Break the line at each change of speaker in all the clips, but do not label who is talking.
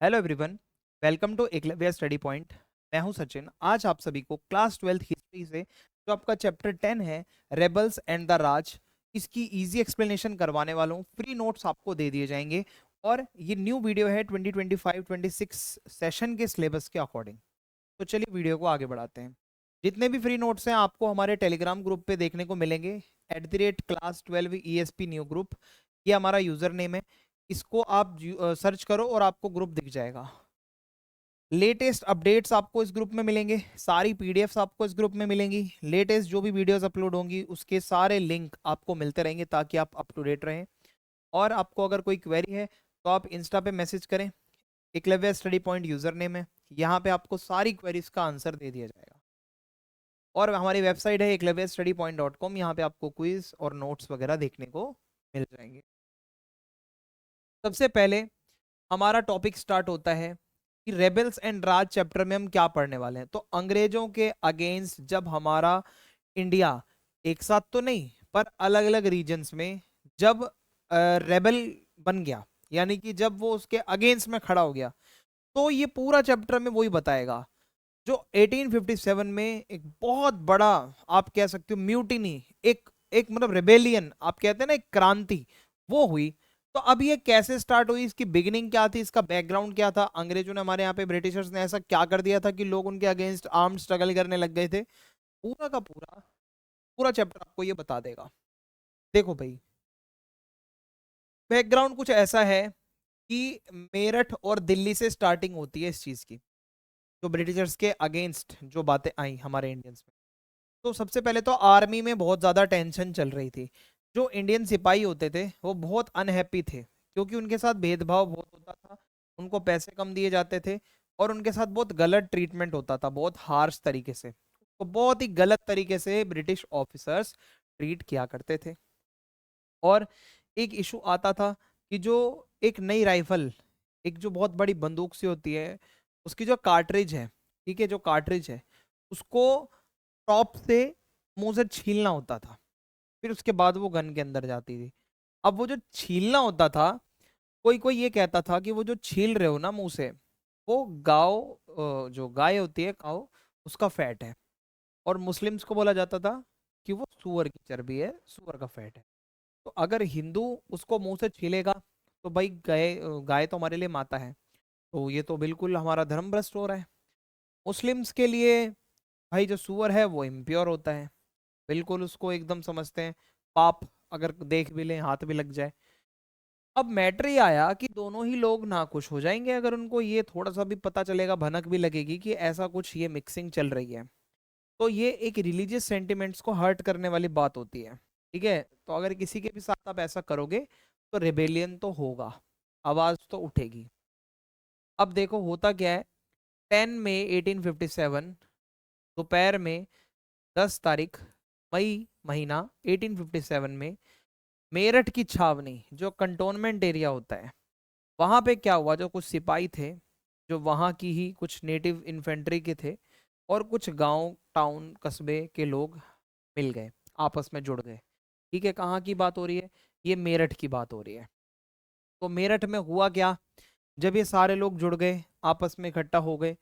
Hello everyone, welcome to Eklavya study point. मैं हूं सचिन। आज आप सभी को क्लास 12th हिस्ट्री से जो आपका चैप्टर 10 है, रेबल्स एंड द राज, इसकी इजी एक्सप्लेनेशन करवाने वाला हूं। फ्री नोट्स आपको दे दिए जाएंगे और ये न्यू वीडियो है 2025-26 सेशन के सिलेबस के अकॉर्डिंग। तो चलिए वीडियो को आगे बढ़ाते हैं। जितने भी फ्री नोट्स हैं आपको हमारे टेलीग्राम ग्रुप पे देखने को मिलेंगे, @class12 ESP न्यू ग्रुप, ये हमारा यूजर नेम है। इसको आप सर्च करो और आपको ग्रुप दिख जाएगा। लेटेस्ट अपडेट्स आपको इस ग्रुप में मिलेंगे, सारी पीडीएफ्स आपको इस ग्रुप में मिलेंगी। लेटेस्ट जो भी वीडियोस अपलोड होंगी उसके सारे लिंक आपको मिलते रहेंगे ताकि आप अप टू डेट रहें। और आपको अगर कोई क्वेरी है तो आप इंस्टा पे मैसेज करें, Eklavya study point user name है, यहाँ पे आपको सारी क्वेरीज का आंसर दे दिया जाएगा। और हमारी वेबसाइट है eklavyastudypoint.com, यहाँ पे आपको क्विज और नोट्स वगैरह देखने को मिल जाएंगे। सबसे पहले हमारा टॉपिक स्टार्ट होता है कि रेबल्स एंड राज चैप्टर में हम क्या पढ़ने वाले हैं। तो अंग्रेजों के अगेंस्ट जब हमारा इंडिया, एक साथ तो नहीं पर अलग अलग रीजन्स में, जब रेबल बन गया, यानी कि जब वो उसके अगेंस्ट में खड़ा हो गया, तो ये पूरा चैप्टर में वही बताएगा। जो 1857 में एक बहुत बड़ा, आप कह सकते हो म्यूटिनी, एक एक मतलब रेबेलियन, आप कहते हैं ना, एक क्रांति, वो हुई। तो अब ये कैसे स्टार्ट हुई, इसकी बिगिनिंग क्या थी, इसका बैकग्राउंड क्या था, अंग्रेजों ने हमारे यहाँ पे, ब्रिटिशर्स ने ऐसा क्या कर दिया था कि लोग उनके अगेंस्ट आर्म्ड स्ट्रगल करने लग गए थे, पूरा का पूरा पूरा चैप्टर आपको ये बता देगा। देखो भाई, बैकग्राउंड कुछ ऐसा है कि मेरठ और दिल्ली से स्टार्टिंग होती है इस चीज की, जो ब्रिटिशर्स के अगेंस्ट जो बातें आई हमारे इंडियंस में। तो सबसे पहले तो आर्मी में बहुत ज़्यादा टेंशन चल रही थी। जो इंडियन सिपाही होते थे वो बहुत अनहैप्पी थे, क्योंकि उनके साथ भेदभाव बहुत होता था, उनको पैसे कम दिए जाते थे और उनके साथ बहुत गलत ट्रीटमेंट होता था, बहुत हार्श तरीके से। तो बहुत ही गलत तरीके से ब्रिटिश ऑफिसर्स ट्रीट किया करते थे। और एक इशू आता था कि जो एक नई राइफल, एक जो बहुत बड़ी बंदूक सी होती है, उसकी जो कार्ट्रिज है, ठीक है, जो कार्ट्रिज है, उसको टॉप से मुंह से छीलना होता था, फिर उसके बाद वो गन के अंदर जाती थी। अब वो जो छीलना होता था, कोई कोई ये कहता था कि वो जो छील रहे हो ना मुंह से, वो गाय, जो गाय होती है काऊ, उसका फैट है। और मुस्लिम्स को बोला जाता था कि वो सुअर की चर्बी है, सुअर का फैट है। तो अगर हिंदू उसको मुंह से छीलेगा तो भाई गाय, गाय तो हमारे लिए माता है, तो ये तो बिल्कुल हमारा धर्म भ्रष्ट हो रहा है। मुस्लिम्स के लिए भाई जो सुअर है वो इम्प्योर होता है, बिल्कुल उसको एकदम समझते हैं पाप, अगर देख भी लें, हाथ भी लग जाए। अब मैटर ये आया कि दोनों ही लोग नाखुश हो जाएंगे अगर उनको ये थोड़ा सा भी पता चलेगा, भनक भी लगेगी कि ऐसा कुछ ये मिक्सिंग चल रही है। तो ये एक रिलीजियस सेंटिमेंट्स को हर्ट करने वाली बात होती है, ठीक है। तो अगर किसी के भी साथ आप ऐसा करोगे तो रेबेलियन तो होगा, आवाज तो उठेगी। अब देखो होता क्या है, 10 मई 1857 दोपहर में, 10 तारीख मई महीना 1857 में, मेरठ की छावनी, जो कंटोनमेंट एरिया होता है, वहां पे क्या हुआ, जो कुछ सिपाही थे, जो वहां की ही कुछ नेटिव इन्फेंट्री के थे, और कुछ गांव टाउन कस्बे के लोग मिल गए, आपस में जुड़ गए। ठीक है, कहाँ की बात हो रही है, ये मेरठ की बात हो रही है। तो मेरठ में हुआ क्या, जब ये सारे लोग जुड़ गए, आपस में इकट्ठा हो गए,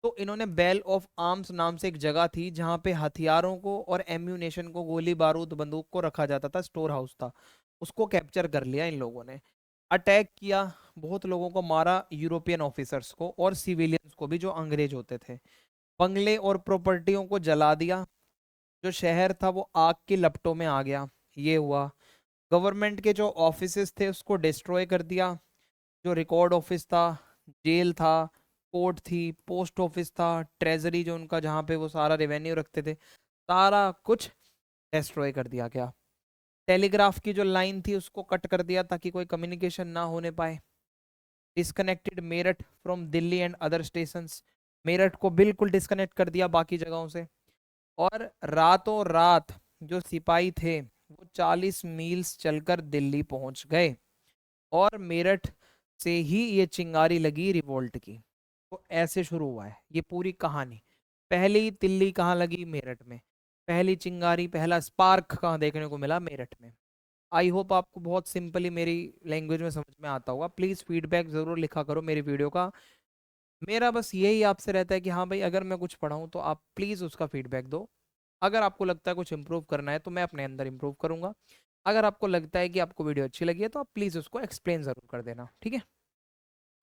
तो इन्होंने बेल ऑफ आर्म्स नाम से एक जगह थी जहां पे हथियारों को और एम्यूनेशन को, गोली बारूद बंदूक को रखा जाता था, स्टोर हाउस था, उसको कैप्चर कर लिया इन लोगों ने। अटैक किया, बहुत लोगों को मारा, यूरोपियन ऑफिसर्स को और सिविलियंस को भी जो अंग्रेज होते थे। बंगले और प्रॉपर्टियों को जला दिया, जो शहर था वो आग की लपटों में आ गया, ये हुआ। गवर्नमेंट के जो ऑफिसेस थे उसको डिस्ट्रॉय कर दिया, जो रिकॉर्ड ऑफिस था, जेल था, कोर्ट थी, पोस्ट ऑफिस था, ट्रेजरी जो उनका, जहाँ पे वो सारा रेवेन्यू रखते थे, सारा कुछ डिस्ट्रॉय कर दिया गया। टेलीग्राफ की जो लाइन थी उसको कट कर दिया ताकि कोई कम्युनिकेशन ना होने पाए। Disconnected Meerut from Delhi and other stations, Meerut को बिल्कुल डिस्कनेक्ट कर दिया बाकी जगहों से। और रातों रात जो सिपाही थे वो 40 मील्स चलकर दिल्ली पहुंच गए, और मेरठ से ही ये चिंगारी लगी रिवोल्ट की। तो ऐसे शुरू हुआ है ये पूरी कहानी। पहली तिल्ली कहाँ लगी, मेरठ में। पहली चिंगारी, पहला स्पार्क कहाँ देखने को मिला, मेरठ में। आई होप आपको बहुत सिंपली मेरी लैंग्वेज में समझ में आता होगा। प्लीज़ फीडबैक ज़रूर लिखा करो मेरी वीडियो का। मेरा बस यही आपसे रहता है कि हाँ भाई, अगर मैं कुछ पढ़ाऊँ तो आप प्लीज़ उसका फीडबैक दो। अगर आपको लगता है कुछ इम्प्रूव करना है तो मैं अपने अंदर इम्प्रूव करूंगा। अगर आपको लगता है कि आपको वीडियो अच्छी लगी है तो आप प्लीज़ उसको एक्सप्लेन ज़रूर कर देना, ठीक है।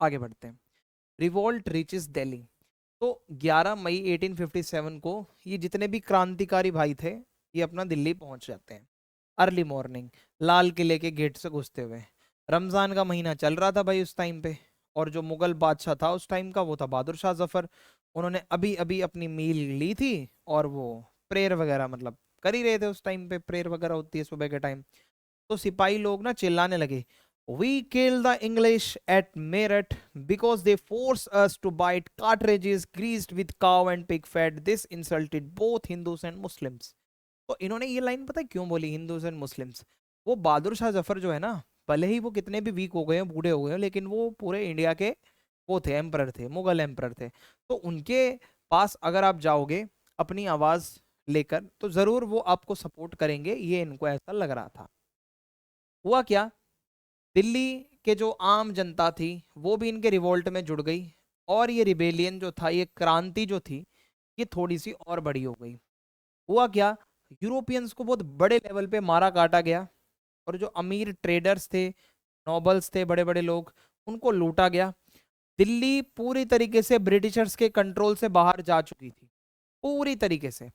आगे बढ़ते हैं। Revolt reaches Delhi. तो 11 मई 1857 को ये जितने भी क्रांतिकारी भाई थे ये अपना दिल्ली पहुंच जाते हैं अर्ली मॉर्निंग, लाल किले के गेट से घुसते हुए। रमजान का महीना चल रहा था भाई उस टाइम पे, और जो मुगल बादशाह था उस टाइम का वो था बहादुर शाह जफर। उन्होंने अभी अभी अपनी मील ली थी और वो प्रेयर वगैरह मतलब कर ही रहे थे। उस टाइम पे प्रेयर वगैरह होती है सुबह के टाइम। तो सिपाही लोग ना चिल्लाने लगे, we kill the English at Meerut because they force us to bite cartridges greased with cow and pig fat, this insulted both Hindus and Muslims. तो इन्होंने ये लाइन पता है क्यों बोली, हिंदूज एंड मुस्लिम्स? वो बहादुर शाह जफर जो है ना, भले ही वो कितने भी वीक हो गए हैं, बूढ़े हो गए हैं, लेकिन वो पूरे इंडिया के वो थे, एम्परर थे, मुगल एम्परर थे। तो उनके पास अगर आप जाओगे अपनी आवाज लेकर तो जरूर वो आपको सपोर्ट करेंगे, ये इनको ऐसा लग रहा था। हुआ क्या, दिल्ली के जो आम जनता थी वो भी इनके रिवोल्ट में जुड़ गई, और ये रिबेलियन जो था, ये क्रांति जो थी, ये थोड़ी सी और बड़ी हो गई। हुआ क्या, यूरोपियंस को बहुत बड़े लेवल पे मारा काटा गया, और जो अमीर ट्रेडर्स थे, नोबल्स थे, बड़े बड़े लोग, उनको लूटा गया। दिल्ली पूरी तरीके से ब्रिटिशर्स के कंट्रोल से बाहर जा चुकी थी, पूरी तरीके से।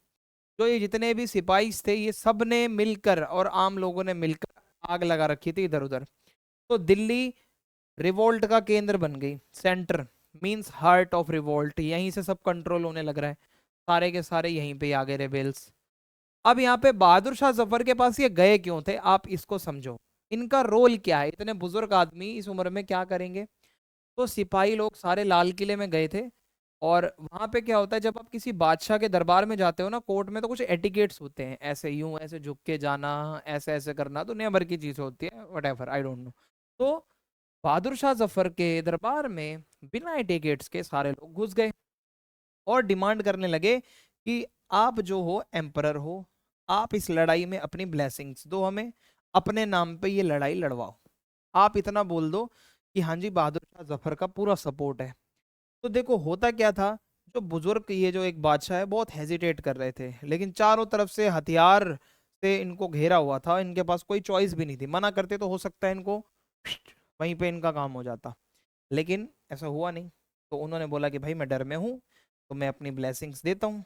जो ये जितने भी सिपाही थे ये सब ने मिलकर और आम लोगों ने मिलकर आग लगा रखी थी इधर उधर। तो दिल्ली रिवोल्ट का केंद्र बन गई, centre means heart of revolt. यहीं से सब कंट्रोल होने लग रहा है, सारे के सारे यहीं पे आ गए रेबेल्स। अब यहाँ पे बहादुर शाह जफर के पास ये गए क्यों थे, आप इसको समझो। इनका रोल क्या है, इतने बुजुर्ग आदमी इस उम्र में क्या करेंगे? तो सिपाही लोग सारे लाल किले में गए थे। और वहां पे क्या होता है, जब आप किसी बादशाह के दरबार में जाते हो ना, कोर्ट में, तो कुछ एटिकेट्स होते हैं, ऐसे यूं ऐसे झुक के जाना, ऐसे ऐसे करना, दुनिया भर की चीज होती है, what ever I don't know. तो बहादुर शाह जफर के दरबार में बिना एटिकेट्स के सारे लोग घुस गए और डिमांड करने लगे कि आप जो हो एम्परर हो, आप इस लड़ाई में अपनी ब्लेसिंग्स दो हमें, अपने नाम पे ये लड़ाई लड़वाओ। आप इतना बोल दो कि हाँ जी बहादुर शाह जफर का पूरा सपोर्ट है। तो देखो होता क्या था, जो बुजुर्ग ये जो एक बादशाह है बहुत हेजिटेट कर रहे थे, लेकिन चारों तरफ से हथियार से इनको घेरा हुआ था, इनके पास कोई चॉइस भी नहीं थी। मना करते तो हो सकता है इनको वहीं पे इनका काम हो जाता, लेकिन ऐसा हुआ नहीं। तो उन्होंने बोला कि भाई मैं डर में हूँ तो मैं अपनी ब्लेसिंग्स देता हूँ।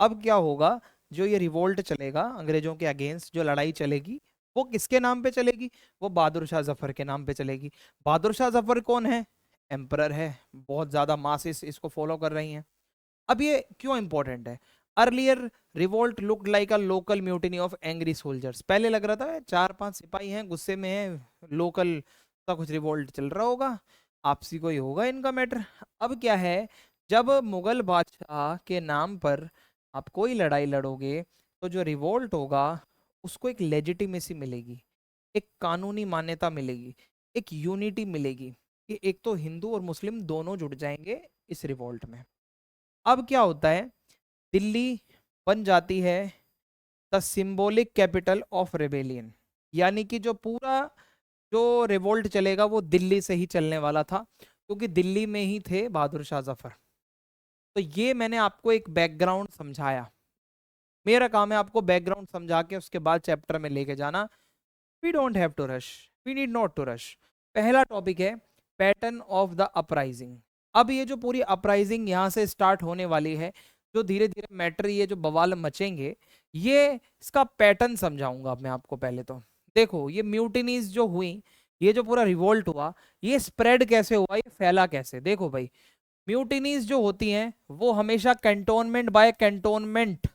अब क्या होगा, जो ये रिवोल्ट चलेगा अंग्रेजों के अगेंस्ट, जो लड़ाई चलेगी, वो किसके नाम पे चलेगी? वो बहादुर शाह जफर के नाम पे चलेगी। बहादुर शाह जफर कौन है? एम्परर है, बहुत ज्यादा मासेस इसको फॉलो कर रही हैं। अब ये क्यों इंपॉर्टेंट है? Earlier revolt looked like a local mutiny of angry soldiers. पहले लग रहा था चार पांच सिपाही हैं गुस्से में हैं, लोकल का कुछ रिवोल्ट चल रहा होगा, आपसी कोई होगा इनका मैटर। अब क्या है, जब मुगल बादशाह के नाम पर आप कोई लड़ाई लड़ोगे तो जो रिवोल्ट होगा उसको एक लेजिटिमेसी मिलेगी, एक कानूनी मान्यता मिलेगी, एक यूनिटी मिलेगी, कि एक तो हिंदू और मुस्लिम दोनों जुड़ जाएंगे इस रिवोल्ट में। अब क्या होता है, दिल्ली बन जाती है the symbolic capital of rebellion. यानी कि जो पूरा जो रिवोल्ट चलेगा वो दिल्ली से ही चलने वाला था, क्योंकि दिल्ली में ही थे बहादुर शाह जफर। तो ये मैंने आपको एक बैकग्राउंड समझाया। मेरा काम है आपको बैकग्राउंड समझा के उसके बाद चैप्टर में लेके जाना। We don't have to rush, we need not to rush. पहला टॉपिक है पैटर्न ऑफ द अपराइजिंग। अब ये जो पूरी अपराइजिंग यहाँ से स्टार्ट होने वाली है, जो धीरे धीरे मैटर, ये जो बवाल मचेंगे, ये इसका पैटर्न समझाऊंगा मैं आपको। पहले तो देखो ये म्यूटिनीज जो हुई, ये जो पूरा रिवोल्ट हुआ, ये स्प्रेड कैसे हुआ, ये फैला कैसे। देखो भाई, म्यूटिनीज जो होती हैं वो हमेशा कैंटोनमेंट बाय कैंटोनमेंट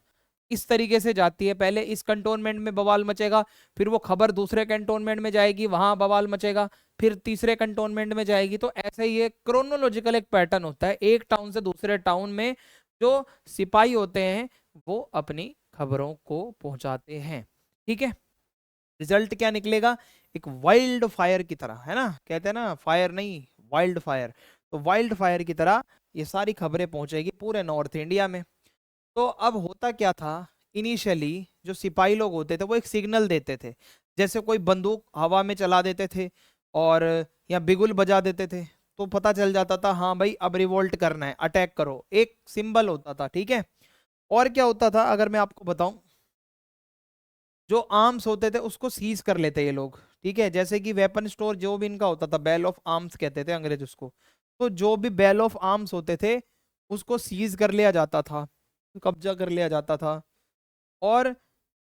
इस तरीके से जाती है। पहले इस कंटोनमेंट में बवाल मचेगा, फिर वो खबर दूसरे कंटोनमेंट में जाएगी, वहां बवाल मचेगा, फिर तीसरे कंटोनमेंट में जाएगी। तो ऐसे ही एक क्रोनोलॉजिकल एक पैटर्न होता है, एक टाउन से दूसरे टाउन में जो सिपाही होते हैं वो अपनी खबरों को पहुंचाते हैं। ठीक है, रिजल्ट क्या निकलेगा? एक वाइल्ड फायर की तरह, है ना, कहते हैं ना फायर नहीं वाइल्ड फायर। तो वाइल्ड फायर की तरह ये सारी खबरें पहुंचेगी पूरे नॉर्थ इंडिया में। तो अब होता क्या था, इनिशियली जो सिपाही लोग होते थे वो एक सिग्नल देते थे, जैसे कोई बंदूक हवा में चला देते थे और या बिगुल बजा देते थे, तो पता चल जाता था हाँ भाई अब रिवोल्ट करना है, अटैक करो, एक सिंबल होता था, ठीक है। और क्या होता था अगर मैं आपको बताऊं, जो आर्म्स होते थे उसको सीज कर लेते ये लोग, ठीक है। जैसे कि वेपन स्टोर जो भी इनका होता था, बेल ऑफ आर्म्स कहते थे अंग्रेज उसको, तो जो भी बेल ऑफ आर्म्स होते थे उसको सीज कर लिया जाता था, कब्जा कर लिया जाता था, और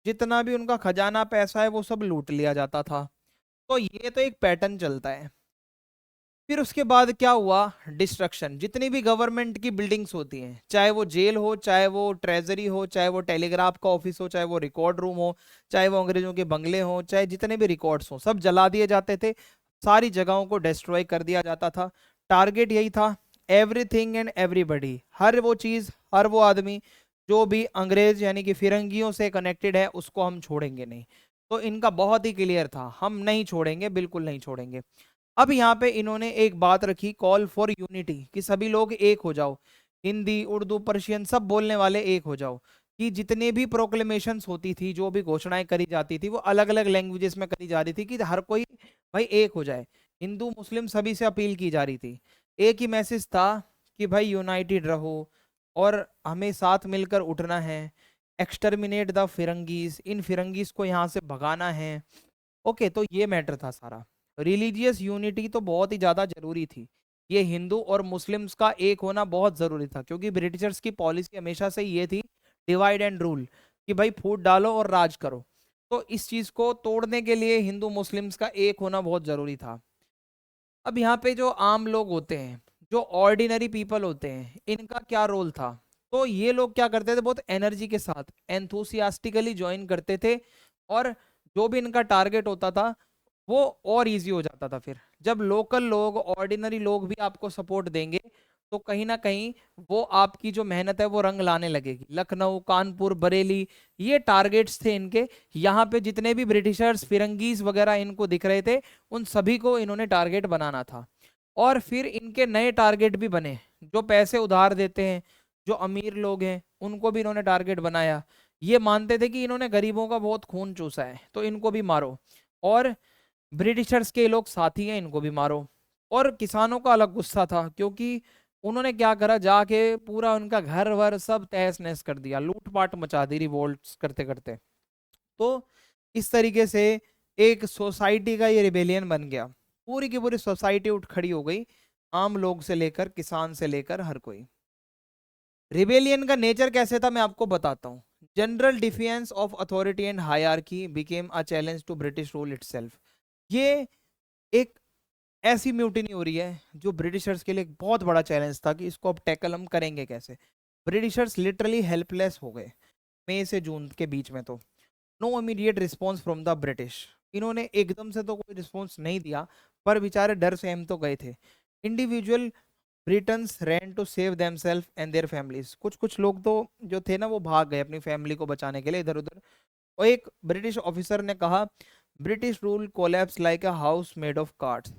जितना भी उनका खजाना पैसा है वो सब लूट लिया जाता था। तो ये तो एक पैटर्न चलता है। फिर उसके बाद क्या हुआ, डिस्ट्रक्शन। जितनी भी गवर्नमेंट की बिल्डिंग्स होती हैं, चाहे वो जेल हो, चाहे वो ट्रेजरी हो, चाहे वो टेलीग्राफ का ऑफिस हो, चाहे वो रिकॉर्ड रूम हो, चाहे वो अंग्रेजों के बंगले हो, चाहे जितने भी रिकॉर्ड्स हो, सब जला दिए जाते थे, सारी जगहों को डिस्ट्रॉय कर दिया जाता था। टारगेट यही था, एवरीथिंग एंड एवरीबडी, हर वो चीज, हर वो आदमी जो भी अंग्रेज यानी कि फिरंगियों से कनेक्टेड है उसको हम छोड़ेंगे नहीं। तो इनका बहुत ही क्लियर था, हम नहीं छोड़ेंगे, बिल्कुल नहीं छोड़ेंगे। अब यहाँ पे इन्होंने एक बात रखी, कॉल फॉर यूनिटी, कि सभी लोग एक हो जाओ, हिंदी उर्दू पर्शियन सब बोलने वाले एक हो जाओ। कि जितने भी प्रोक्लेमेशंस होती थी, जो भी घोषणाएं करी जाती थी, वो अलग अलग लैंग्वेजेस में करी जा रही थी, कि हर कोई भाई एक हो जाए। हिंदू मुस्लिम सभी से अपील की जा रही थी, एक ही मैसेज था कि भाई यूनाइटेड रहो और हमें साथ मिलकर उठना है, एक्सटर्मिनेट द फिरंगीज, इन फिरंगीज को यहाँ से भगाना है। ओके, तो ये मैटर था सारा। रिलीजियस यूनिटी तो बहुत ही ज्यादा जरूरी थी, ये हिंदू और मुस्लिम्स का एक होना बहुत जरूरी था, क्योंकि ब्रिटिशर्स की पॉलिसी हमेशा से ये थी, डिवाइड एंड रूल, कि भाई फूट डालो और राज करो। तो इस चीज को तोड़ने के लिए हिंदू मुस्लिम्स का एक होना बहुत जरूरी था। अब यहाँ पे जो आम लोग होते हैं, जो ऑर्डिनरी पीपल होते हैं, इनका क्या रोल था। तो ये लोग क्या करते थे, बहुत एनर्जी के साथ एंथुसियास्टिकली ज्वाइन करते थे, और जो भी इनका टारगेट होता था वो और इजी हो जाता था। फिर जब लोकल लोग, ऑर्डिनरी लोग भी आपको सपोर्ट देंगे, तो कहीं ना कहीं वो आपकी जो मेहनत है वो रंग लाने लगेगी। लखनऊ, कानपुर, बरेली, ये टारगेट्स थे इनके। यहाँ पे जितने भी ब्रिटिशर्स, फिरंगीज वगैरह इनको दिख रहे थे, उन सभी को इन्होंने टारगेट बनाना था। और फिर इनके नए टारगेट भी बने, जो पैसे उधार देते हैं, जो अमीर लोग हैं, उनको भी इन्होंने टारगेट बनाया। ये मानते थे कि इन्होंने गरीबों का बहुत खून चूसा है, तो इनको भी मारो। और ब्रिटिशर्स के लोग साथी हैं, इनको भी मारो। और किसानों का अलग गुस्सा था, क्योंकि उन्होंने क्या करा, जाके पूरा उनका घर वर सब तहस नहस कर दिया, लूटपाट मचा दी रिवोल्ट्स करते करते। तो इस तरीके से एक सोसाइटी का ये रिबेलियन बन गया, पूरी की पूरी सोसाइटी उठ खड़ी हो गई, आम लोग से लेकर किसान से लेकर हर कोई। रिबेलियन का नेचर कैसे था मैं आपको बताता हूँ। General defence of authority and hierarchy became a challenge to British rule itself. ये एक ऐसी म्यूटिनी हो रही है जो ब्रिटिशर्स के लिए एक बहुत बड़ा चैलेंज था, कि इसको अब टैकल हम करेंगे कैसे। ब्रिटिशर्स लिटरली हेल्पलेस हो गए मई से जून के बीच में। तो no immediate response from the British, इन्होंने एकदम से तो कोई रिस्पॉन्स नहीं दिया, पर बेचारे डर से हम तो गए थे। Individual Britons ran to save themselves and their families, कुछ कुछ लोग तो जो थे ना वो भाग गए अपनी फैमिली को बचाने के लिए इधर उधर। और एक ब्रिटिश ऑफिसर ने कहा, British rule collapse like a house made of cards.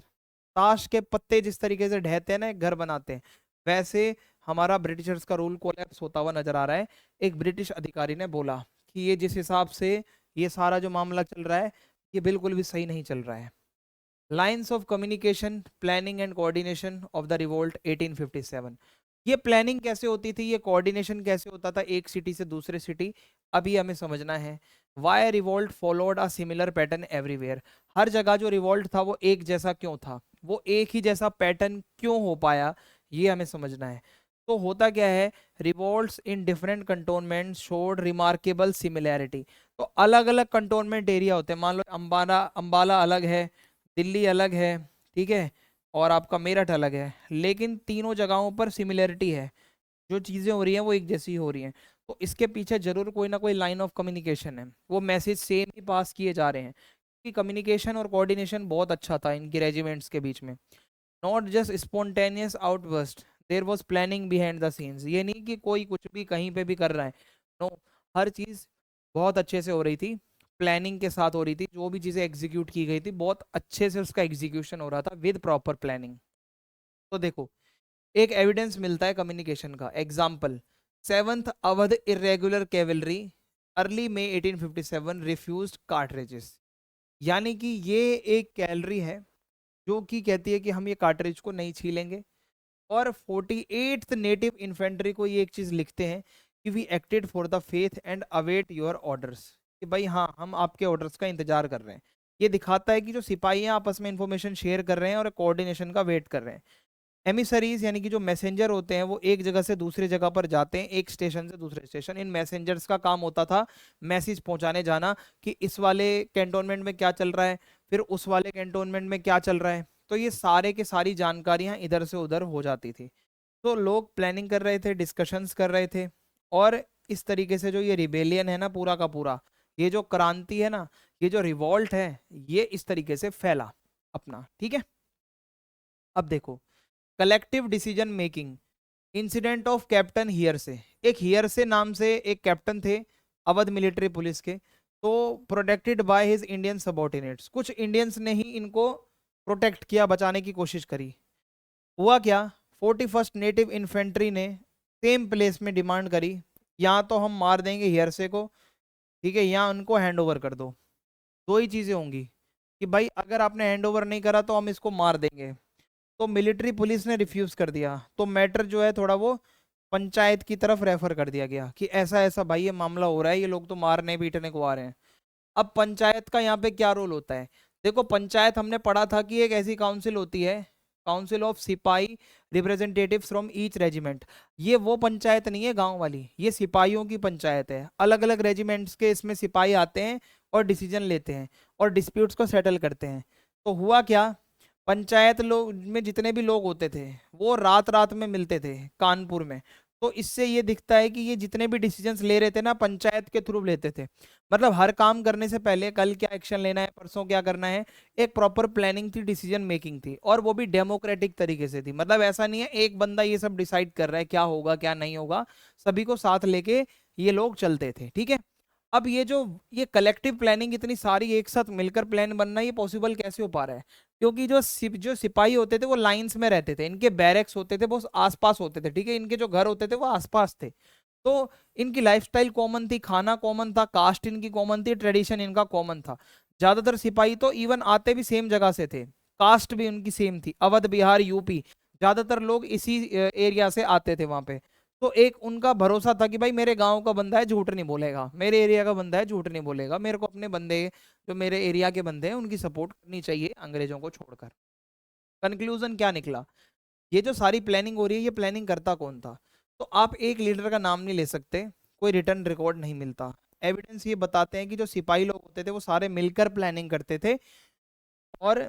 ताश के पत्ते जिस तरीके से ढहते हैं ना, एक घर बनाते हैं, वैसे हमारा ब्रिटिशर्स का रूल कोलैप्स होता हुआ नजर आ रहा है। एक ब्रिटिश अधिकारी ने बोला कि ये जिस हिसाब से ये सारा जो मामला चल रहा है, ये बिल्कुल भी सही नहीं चल रहा है। Lines of communication, planning and coordination of the revolt 1857। ये प्लानिंग कैसे होती थी, ये कोऑर्डिनेशन कैसे होता था एक सिटी से दूसरे सिटी, अभी हमें समझना है। Why revolt followed a similar pattern everywhere, हर जगह जो रिवोल्ट था वो एक जैसा क्यों था, वो एक ही जैसा पैटर्न क्यों हो पाया, ये हमें समझना है। तो होता क्या है, revolts in different cantonment showed remarkable similarity. तो अलग अलग कंटोनमेंट एरिया होते हैं, मान लो अंबाला, अंबाला अलग है, दिल्ली अलग है, ठीक है, और आपका मेरठ अलग है, लेकिन तीनों जगहों पर सिमिलरिटी है, जो चीज़ें हो रही हैं वो एक जैसी हो रही हैं। तो इसके पीछे जरूर कोई ना कोई लाइन ऑफ कम्युनिकेशन है, वो मैसेज सेम ही पास किए जा रहे हैं, क्योंकि कम्युनिकेशन और कोऑर्डिनेशन बहुत अच्छा था इनकी रेजिमेंट्स के बीच में। Not just spontaneous outburst, there was planning behind the scenes, ये नहीं कि कोई कुछ भी कहीं पे भी कर रहा है, नो, हर चीज़ बहुत अच्छे से हो रही थी, प्लानिंग के साथ हो रही थी, जो भी चीज़ें एग्जीक्यूट की गई थी बहुत अच्छे से उसका एग्जीक्यूशन हो रहा था विद प्रॉपर प्लानिंग। तो देखो, एक एविडेंस मिलता है कम्युनिकेशन का, example, seventh Awadh irregular cavalry early May 1857 refused cartridges. यानी कि ये एक कैलरी है जो कि कहती है कि हम ये कार्ट्रिज को नहीं छीलेंगे। और 48th नेटिव इन्फेंट्री को ये एक चीज लिखते हैं कि we acted for the faith and await your orders, कि भाई हाँ हम आपके ऑर्डर्स का इंतजार कर रहे हैं। ये दिखाता है कि जो सिपाही हैं आपस में इंफॉर्मेशन शेयर कर रहे हैं और कोऑर्डिनेशन का वेट कर रहे हैं। एमिसरीज यानी कि जो मैसेंजर होते हैं वो एक जगह से दूसरी जगह पर जाते हैं, एक स्टेशन से दूसरे स्टेशन। इन मैसेंजर्स का काम होता था मैसेज पहुंचाने जाना कि इस वाले कैंटोनमेंट में क्या चल रहा है, फिर उस वाले कैंटोनमेंट में क्या चल रहा है। तो ये सारे के सारी जानकारियां इधर से उधर हो जाती थी। तो लोग प्लानिंग कर रहे थे, डिस्कशंस कर रहे थे, और इस तरीके से जो ये रिबेलियन है ना पूरा का पूरा, ये जो क्रांति है ना, ये जो रिवॉल्ट है, ये इस तरीके से फैला अपना। ठीक है, अब देखो collective decision making, incident of captain here से। एक हियर से नाम से एक कैप्टन थे अवध मिलिट्री पुलिस के, तो protected by his Indian subordinates, कुछ इंडियंस ने ही इनको प्रोटेक्ट किया, बचाने की कोशिश करी। हुआ क्या, 41st नेटिव इन्फेंट्री ने सेम प्लेस में डिमांड करी, या तो हम मार देंगे हियरसे को, ठीक है, या उनको हैंड ओवर कर दो। दो ही चीजें होंगी कि भाई अगर आपने हैंड ओवर नहीं करा तो हम इसको मार देंगे। तो मिलिट्री पुलिस ने रिफ्यूज कर दिया, तो मैटर जो है थोड़ा वो पंचायत की तरफ रेफर कर दिया गया कि ऐसा ऐसा भाई ये मामला हो रहा है, ये लोग तो मारने पीटने को आ रहे हैं। अब पंचायत का यहाँ पे क्या रोल होता है, देखो पंचायत हमने पढ़ा था कि एक ऐसी काउंसिल होती है, काउंसिल ऑफ सिपाही रिप्रेजेंटेटिव्स फ्रॉम ईच रेजिमेंट। ये वो पंचायत नहीं है गांव वाली, ये सिपाहियों की पंचायत है। अलग अलग रेजिमेंट्स के इसमें सिपाही आते हैं और डिसीजन लेते हैं और डिस्प्यूट्स को सेटल करते हैं। तो हुआ क्या, पंचायत लोग में जितने भी लोग होते थे वो रात रात में मिलते थे कानपुर में। तो इससे ये दिखता है कि ये जितने भी डिसीजंस ले रहे थे ना पंचायत के थ्रू लेते थे। मतलब हर काम करने से पहले कल क्या एक्शन लेना है, परसों क्या करना है, एक प्रॉपर प्लानिंग थी, डिसीजन मेकिंग थी, और वो भी डेमोक्रेटिक तरीके से थी। मतलब ऐसा नहीं है एक बंदा ये सब डिसाइड कर रहा है क्या होगा क्या नहीं होगा, सभी को साथ लेके ये लोग चलते थे। ठीक है, अब ये जो ये कलेक्टिव प्लानिंग इतनी सारी एक साथ मिलकर प्लान बनना, ये पॉसिबल कैसे हो पा रहा है, क्योंकि जो सिपाही होते थे वो लाइंस में रहते थे, इनके बैरक्स होते थे वो आसपास होते थे, ठीक है, इनके जो घर होते थे वो आसपास थे। तो इनकी लाइफस्टाइल कॉमन थी, खाना कॉमन था, कास्ट इनकी कॉमन थी, ट्रेडिशन इनका कॉमन था। ज्यादातर सिपाही तो इवन आते भी सेम जगह से थे, कास्ट भी उनकी सेम थी, अवध बिहार यूपी, ज्यादातर लोग इसी एरिया से आते थे वहां पे। तो एक उनका भरोसा था कि भाई मेरे गांव का बंदा है झूठ नहीं बोलेगा, मेरे एरिया का बंदा है झूठ नहीं बोलेगा, मेरे को अपने बंदे जो मेरे एरिया के बंदे हैं उनकी सपोर्ट करनी चाहिए अंग्रेजों को छोड़कर। कंक्लूजन क्या निकला, ये जो सारी प्लानिंग हो रही है ये प्लानिंग करता कौन था। तो आप एक लीडर का नाम नहीं ले सकते, कोई रिटर्न रिकॉर्ड नहीं मिलता। एविडेंस ये बताते हैं कि जो सिपाही लोग होते थे वो सारे मिलकर प्लानिंग करते थे, और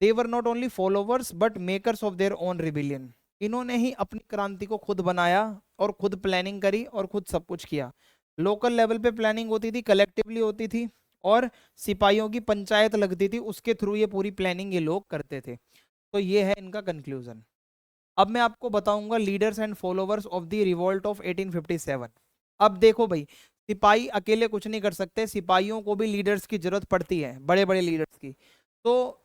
they were not only followers but makers of their own rebellion. इन्होंने ही अपनी क्रांति को खुद बनाया और खुद प्लानिंग करी और खुद सब कुछ किया। लोकल लेवल पे प्लानिंग होती थी, कलेक्टिवली होती थी, और सिपाहियों की पंचायत लगती थी, उसके थ्रू ये पूरी प्लानिंग ये लोग करते थे। तो ये है इनका कंक्लूजन। अब मैं आपको बताऊंगा leaders and followers of the revolt of 1857। अब देखो भाई, सिपाही अकेले कुछ नहीं कर सकते, सिपाहियों को भी लीडर्स की जरूरत पड़ती है, बड़े बड़े लीडर्स की। तो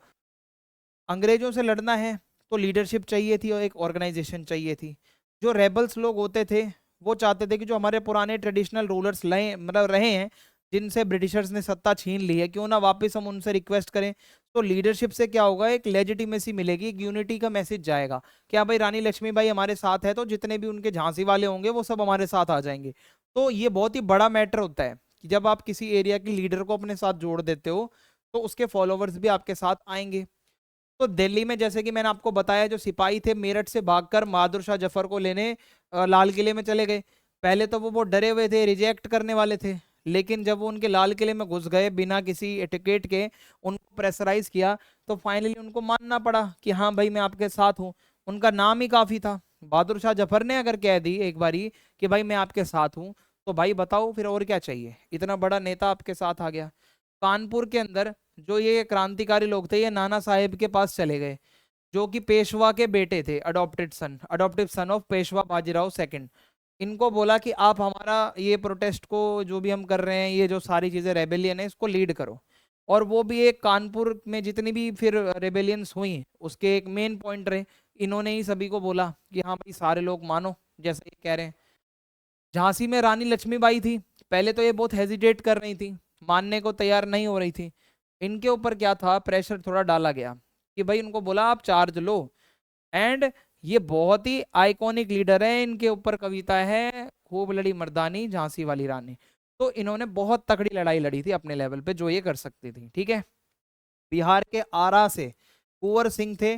अंग्रेजों से लड़ना है तो लीडरशिप चाहिए थी और एक ऑर्गेनाइजेशन चाहिए थी। जो रेबल्स लोग होते थे वो चाहते थे कि जो हमारे पुराने ट्रेडिशनल रूलर्स रहे हैं, जिनसे ब्रिटिशर्स ने सत्ता छीन ली है, क्यों ना वापस हम उनसे रिक्वेस्ट करें। तो लीडरशिप से क्या होगा, एक लेजिटिमेसी मिलेगी, एक यूनिटी का मैसेज जाएगा। क्या भाई रानी लक्ष्मीबाई हमारे साथ है तो जितने भी उनके झांसी वाले होंगे वो सब हमारे साथ आ जाएंगे। तो ये बहुत ही बड़ा मैटर होता है कि जब आप किसी एरिया के लीडर को अपने साथ जोड़ देते हो तो उसके फॉलोवर्स भी आपके साथ आएंगे। तो दिल्ली में जैसे कि मैंने आपको बताया, जो सिपाही थे मेरठ से भागकर बहादुर शाह जफर को लेने लाल किले में चले गए। पहले तो वो बहुत डरे हुए थे, रिजेक्ट करने वाले थे, लेकिन जब वो उनके लाल किले में घुस गए बिना किसी एटिकेट के, उनको प्रेशराइज किया, तो फाइनली उनको मानना पड़ा कि हाँ भाई मैं आपके साथ हूँ। उनका नाम ही काफी था। बहादुर शाह जफर ने अगर कह दी एक बारी कि भाई मैं आपके साथ हूँ, तो भाई बताओ फिर और क्या चाहिए, इतना बड़ा नेता आपके साथ आ गया। कानपुर के अंदर जो ये क्रांतिकारी लोग थे ये नाना साहेब के पास चले गए, जो कि पेशवा के बेटे थे, adoptive son of Peshwa Bajirao second. इनको बोला कि आप हमारा ये प्रोटेस्ट को जो भी हम कर रहे हैं, ये जो सारी चीजें रेबेलियन है, इसको लीड करो। और वो भी एक कानपुर में जितनी भी फिर रेबेलियंस हुई उसके एक मेन पॉइंट रहे, इन्होंने ही सभी को बोला कि हाँ भाई सारे लोग मानो जैसे ये कह रहे हैं। झांसी में रानी लक्ष्मीबाई थी, पहले तो ये बहुत हेजिटेट कर रही थी, मानने को तैयार नहीं हो रही थी। इनके ऊपर क्या था, प्रेशर थोड़ा डाला गया कि भाई उनको बोला आप चार्ज लो। एंड ये बहुत ही आइकॉनिक लीडर है, इनके ऊपर कविता है खूब लड़ी मर्दानी झांसी वाली रानी। तो इन्होंने बहुत तगड़ी लड़ाई लड़ी थी अपने लेवल पे, जो ये कर सकती थी। ठीक है। बिहार के आरा से कुंवर सिंह थे,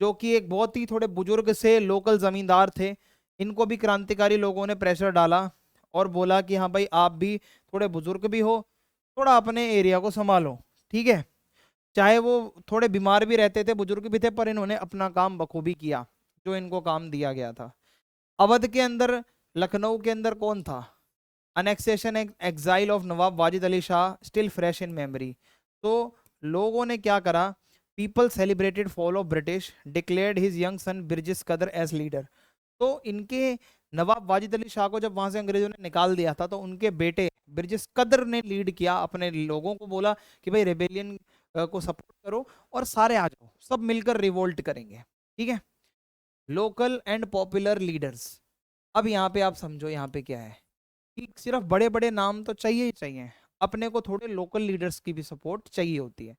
जो कि एक बहुत ही थोड़े बुजुर्ग से लोकल जमींदार थे। इनको भी क्रांतिकारी लोगों ने प्रेशर डाला और बोला कि हाँ भाई आप भी थोड़े बुजुर्ग भी हो, थोड़ा अपने एरिया को संभालो। ठीक है। चाहे वो थोड़े बीमार भी रहते थे, बुजुर्ग भी थे, पर इन्होंने अपना काम बखूबी किया जो इनको काम दिया गया था। अवध के अंदर, लखनऊ के अंदर कौन था, annexation exile of Nawab Wajid Ali Shah still fresh in memory. तो लोगों ने क्या करा, people celebrated fall of British, declared his young son Birjis Qadr as leader. तो इनके नवाब वाजिद अली शाह को जब वहां से अंग्रेजों ने निकाल दिया था, तो उनके बेटे ब्रिजेश कदर ने लीड किया, अपने लोगों को बोला कि भाई रेबेलियन को सपोर्ट करो और सारे आ जाओ, सब मिलकर रिवोल्ट करेंगे। ठीक है। Local and popular leaders. अब यहाँ पे आप समझो यहाँ पे क्या है कि सिर्फ बड़े बड़े नाम तो चाहिए ही चाहिए, अपने को थोड़े लोकल लीडर्स की भी सपोर्ट चाहिए होती है।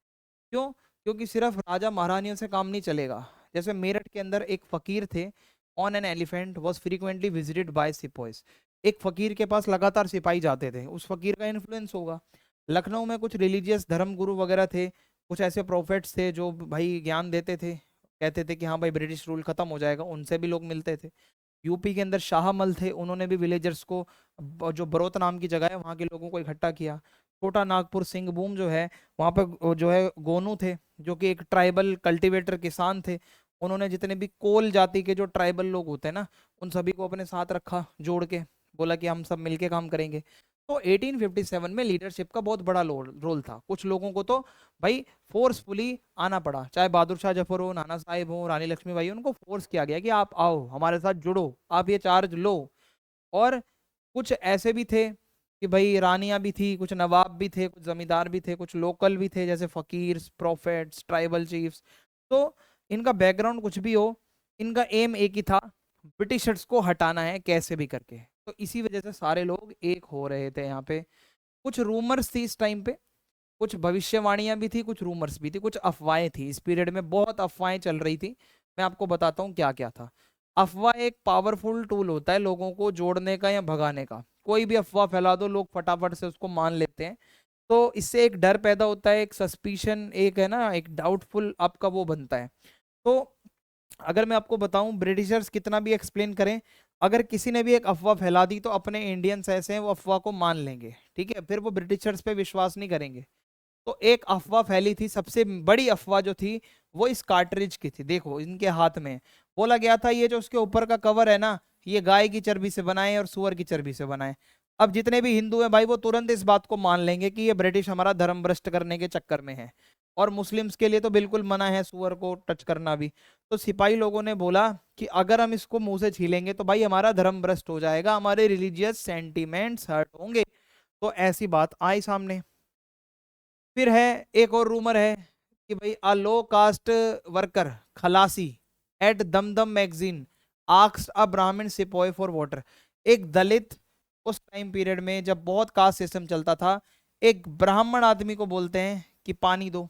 क्यों? क्योंकि सिर्फ राजा महारानियों से काम नहीं चलेगा। जैसे मेरठ के अंदर एक फकीर थे, on an elephant was frequently visited by sepoys. एक फकीर के पास लगातार सिपाही जाते थे, उस फकीर का इन्फ्लुएंस होगा। लखनऊ में कुछ रिलीजियस धर्म गुरु वगैरह थे, कुछ ऐसे प्रोफेट्स थे जो भाई ज्ञान देते थे, कहते थे कि हाँ भाई ब्रिटिश रूल खत्म हो जाएगा, उनसे भी लोग मिलते थे। यूपी के अंदर शाहमल थे, उन्होंने भी विलेजर्स को, जो बरोत नाम की जगह है वहाँ के लोगों को इकट्ठा किया। छोटा नागपुर सिंहभूम जो है, वहाँ पे जो है गोनू थे, जो कि एक ट्राइबल कल्टीवेटर किसान थे। उन्होंने जितने भी कोल जाति के जो ट्राइबल लोग होते हैं ना, उन सभी को अपने साथ रखा जोड़ के, बोला कि हम सब मिलके काम करेंगे। तो 1857 में लीडरशिप का बहुत बड़ा रोल था। कुछ लोगों को तो भाई फोर्सफुली आना पड़ा, चाहे बहादुर शाह जफर हो, नाना साहिब हो, रानी लक्ष्मीबाई हो, उनको फोर्स किया गया कि आप आओ हमारे साथ जुड़ो, आप ये चार्ज लो। और कुछ ऐसे भी थे कि भाई रानियां भी थी, कुछ नवाब भी थे, कुछ जमींदार भी थे, कुछ लोकल भी थे जैसे फकीर, प्रोफेट्स, ट्राइबल चीफ्स। तो इनका बैकग्राउंड कुछ भी हो, इनका एम एक ही था, ब्रिटिशर्स को हटाना है कैसे भी करके। तो इसी वजह से सारे लोग एक हो रहे थे यहाँ पे। कुछ रूमर्स थी इस टाइम पे, कुछ भविष्यवाणियां भी थी, कुछ रूमर्स भी थी, कुछ अफवाहें थी। इस पीरियड में बहुत अफवाहें चल रही थी। मैं आपको बताता हूँ क्या क्या था। अफवाह एक पावरफुल टूल होता है लोगों को जोड़ने का या भगाने का। कोई भी अफवाह फैला दो, लोग फटाफट से उसको मान लेते हैं। तो इससे एक डर पैदा होता है, एक सस्पिशन, एक है ना, एक डाउटफुल आपका वो बनता है। तो अगर मैं आपको बताऊं, ब्रिटिशर्स कितना भी एक्सप्लेन करें, अगर किसी ने भी एक अफवाह फैला दी तो अपने इंडियंस ऐसे हैं वो अफवाह को मान लेंगे। ठीक है, फिर वो ब्रिटिशर्स पे विश्वास नहीं करेंगे। तो एक अफवाह फैली थी, सबसे बड़ी अफवाह जो थी वो इस कार्ट्रिज की थी। देखो इनके हाथ में बोला गया था ये जो उसके ऊपर का कवर है ना, ये गाय की चर्बी से बनाए और सुअर की चर्बी से बनाए। अब जितने भी हिंदू हैं भाई, वो तुरंत इस बात को मान लेंगे कि ये ब्रिटिश हमारा धर्म भ्रष्ट करने के चक्कर में है। और मुस्लिम्स के लिए तो बिल्कुल मना है सुअर को टच करना भी। तो सिपाही लोगों ने बोला कि अगर हम इसको मुंह से छीलेंगे तो भाई हमारा धर्म भ्रष्ट हो जाएगा, हमारे रिलीजियस सेंटिमेंट्स हर्ट होंगे। तो ऐसी बात आई सामने। फिर है एक और रूमर है कि भाई a low caste worker khalasi at Dumdum magazine asked a Brahmin sepoy for water. एक दलित उस टाइम पीरियड में जब बहुत कास्ट सिस्टम चलता था, एक ब्राह्मण आदमी को बोलते हैं कि पानी दो।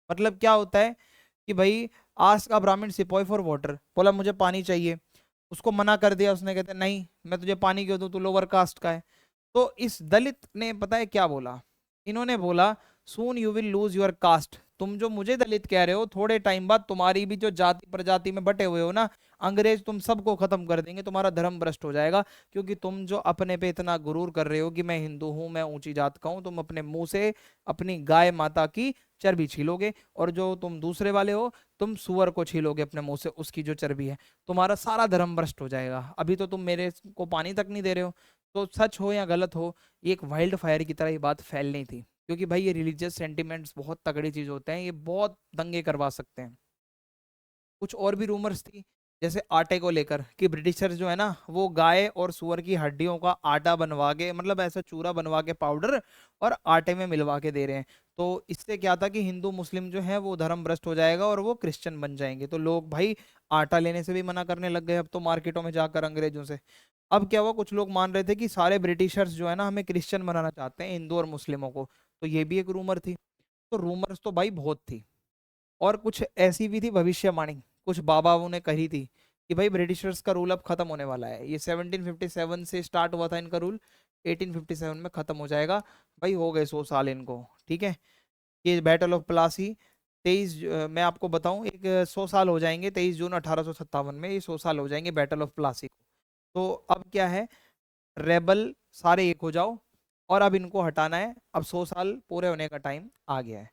मतलब क्या होता है कि भाई ask a Brahmin sepoy for water, बोला मुझे पानी चाहिए। उसको मना कर दिया उसने, कहते नहीं मैं तुझे पानी क्यों दूं, तू लोअर कास्ट का है। तो इस दलित ने पता है क्या बोला, इन्होंने बोला soon you will lose your cast. तुम जो मुझे दलित कह रहे हो, थोड़े टाइम बाद तुम्हारी भी जो जाति प्रजाति में बटे हुए हो ना, अंग्रेज तुम सबको खत्म कर देंगे, तुम्हारा धर्म भ्रष्ट हो जाएगा। क्योंकि तुम जो अपने पे इतना गुरूर कर रहे हो कि मैं हिंदू हूं, मैं ऊंची जात का हूं, तुम अपने मुंह से अपनी गाय माता की चर्बी छीलोगे, और जो तुम दूसरे वाले हो, तुम सुअर को छीलोगे अपने मुंह से, उसकी जो चर्बी है, तुम्हारा सारा धर्म भ्रष्ट हो जाएगा। अभी तो तुम मेरे को पानी तक नहीं दे रहे हो। तो सच हो या गलत हो, ये एक वाइल्ड फायर की तरह ये बात फैलनी थी। क्योंकि भाई ये रिलीजियस सेंटिमेंट्स बहुत तगड़ी चीज होते हैं, ये बहुत दंगे करवा सकते हैं। कुछ और भी रूमर्स थी, जैसे आटे को लेकर कि ब्रिटिशर्स जो है ना, वो गाय और सुअर की हड्डियों का आटा बनवा के, मतलब ऐसा चूरा बनवा के पाउडर, और आटे में मिलवा के दे रहे हैं। तो इससे क्या था कि हिंदू मुस्लिम जो है वो धर्म भ्रष्ट हो जाएगा और वो क्रिश्चियन बन जाएंगे। तो लोग भाई आटा लेने से भी मना करने लग गए अब तो मार्केटों में जाकर अंग्रेजों से। अब क्या हुआ, कुछ लोग मान रहे थे कि सारे ब्रिटिशर्स जो है ना हमें क्रिश्चियन बनाना चाहते हैं, हिंदू और मुस्लिमों को। तो ये भी एक रूमर थी। तो रूमर्स तो भाई बहुत थी, और कुछ ऐसी भी थी भविष्यवाणी, कुछ बाबाओं ने कही थी कि भाई ब्रिटिशर्स का रूल अब खत्म होने वाला है, ये 1757 से स्टार्ट हुआ था इनका रूल, 1857 में खत्म हो जाएगा। भाई हो गए 100 साल इनको, ठीक है। ये बैटल ऑफ प्लासी 23, मैं आपको बताऊं, एक 100 साल हो जाएंगे 23 जून 1857 में, ये 100 साल हो जाएंगे बैटल ऑफ प्लासी को। तो अब क्या है, रेबल सारे एक हो जाओ, और अब इनको हटाना है, अब 100 साल पूरे होने का टाइम आ गया है।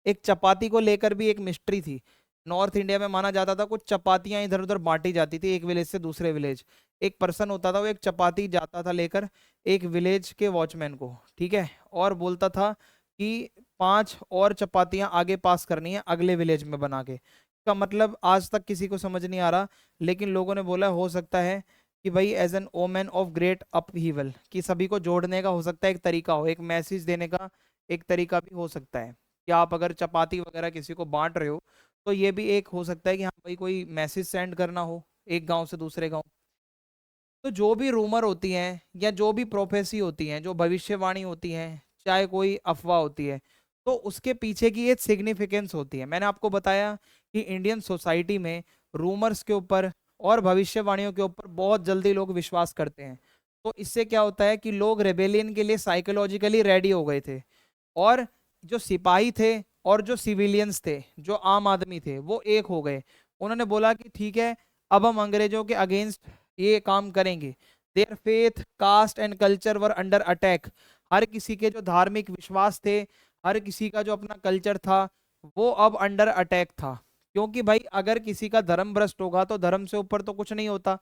एक चपाती को लेकर भी एक मिस्ट्री थी। नॉर्थ इंडिया में माना जाता था कुछ चपातियां इधर उधर बांटी जाती थी एक विलेज से दूसरे विलेज। एक पर्सन होता था, वो एक चपाती जाता था लेकर एक विलेज के वॉचमैन को, ठीक है, और बोलता था कि 5 और चपातियां आगे पास करनी है अगले विलेज में बना के। का मतलब आज तक किसी को समझ नहीं आ रहा, लेकिन लोगों ने बोला हो सकता है कि भाई as an omen of great upheaval, कि सभी को जोड़ने का हो सकता है एक तरीका हो, एक मैसेज देने का एक तरीका भी हो सकता है कि आप अगर चपाती वगैरह किसी को बांट रहे हो, तो ये भी एक हो सकता है कि हाँ भाई कोई मैसेज सेंड करना हो एक गांव से दूसरे गांव। तो जो भी रूमर होती हैं या जो भी प्रोफेसी होती हैं, जो भविष्यवाणी होती हैं, चाहे कोई अफवाह होती है, तो उसके पीछे की एक सिग्निफिकेंस होती है। मैंने आपको बताया कि इंडियन सोसाइटी में रूमर्स के ऊपर और भविष्यवाणियों के ऊपर बहुत जल्दी लोग विश्वास करते हैं। तो इससे क्या होता है कि लोग रेबेलियन के लिए साइकोलॉजिकली रेडी हो गए थे, और जो सिपाही थे और जो सिविलियंस थे, जो आम आदमी थे, वो एक हो गए। उन्होंने बोला कि ठीक है, अब हम अंग्रेजों के अगेंस्ट ये काम करेंगे। Their faith, caste and culture were under attack. हर किसी के जो धार्मिक विश्वास थे, हर किसी का जो अपना कल्चर था, वो अब अंडर अटैक था। क्योंकि भाई अगर किसी का धर्म भ्रष्ट होगा तो धर्म से ऊपर तो कुछ नहीं होता।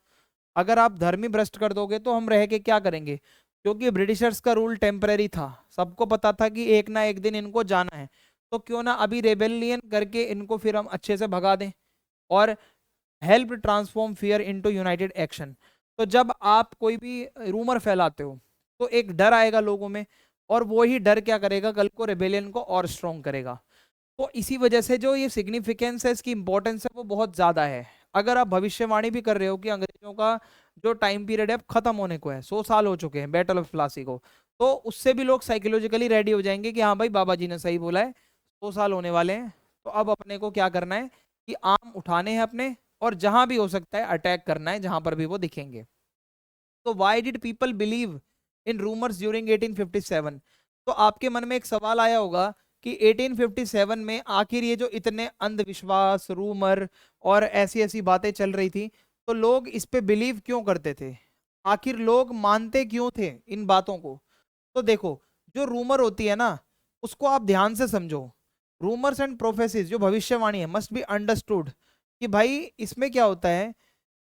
अगर आप धर्म ही भ्रष्ट कर दोगे तो हम रह के क्या करेंगे। क्योंकि ब्रिटिशर्स का रूल टेम्पररी था, सबको पता था कि एक ना एक दिन इनको जाना है, तो क्यों ना अभी रेबेलियन करके इनको फिर हम अच्छे से भगा दें, और help transform fear into United action. तो जब आप कोई भी रूमर फैलाते हो तो एक डर आएगा लोगों में, और वो ही डर क्या करेगा, कल को रेबेलियन को और स्ट्रॉन्ग करेगा। तो इसी वजह से जो ये सिग्निफिकेंस है, इसकी इंपॉर्टेंस है, वो बहुत ज्यादा है। अगर आप भविष्यवाणी भी कर रहे हो कि अंग्रेजों का जो टाइम पीरियड है अब खत्म होने को है, 100 साल हो चुके हैं बैटल ऑफ प्लासी को, तो उससे भी लोग साइकोलॉजिकली रेडी हो जाएंगे कि हाँ भाई बाबा जी ने सही बोला है, 100 साल होने वाले हैं। तो अब अपने को क्या करना है कि आम उठाने हैं अपने, और जहां भी हो सकता है अटैक करना है, जहां पर भी वो दिखेंगे। तो why did people believe in rumours during 1857? तो आपके मन में एक सवाल आया होगा कि 1857 में आखिर ये जो इतने अंधविश्वास, रूमर और ऐसी ऐसी बातें चल रही थी, तो लोग इस पे बिलीव क्यों करते थे, आखिर लोग मानते क्यों थे इन बातों को। तो देखो, जो रूमर होती है ना, उसको आप ध्यान से समझो। रूमर्स एंड प्रोफेसीज जो भविष्यवाणी है मस्ट बी अंडरस्टूड, कि भाई इसमें क्या होता है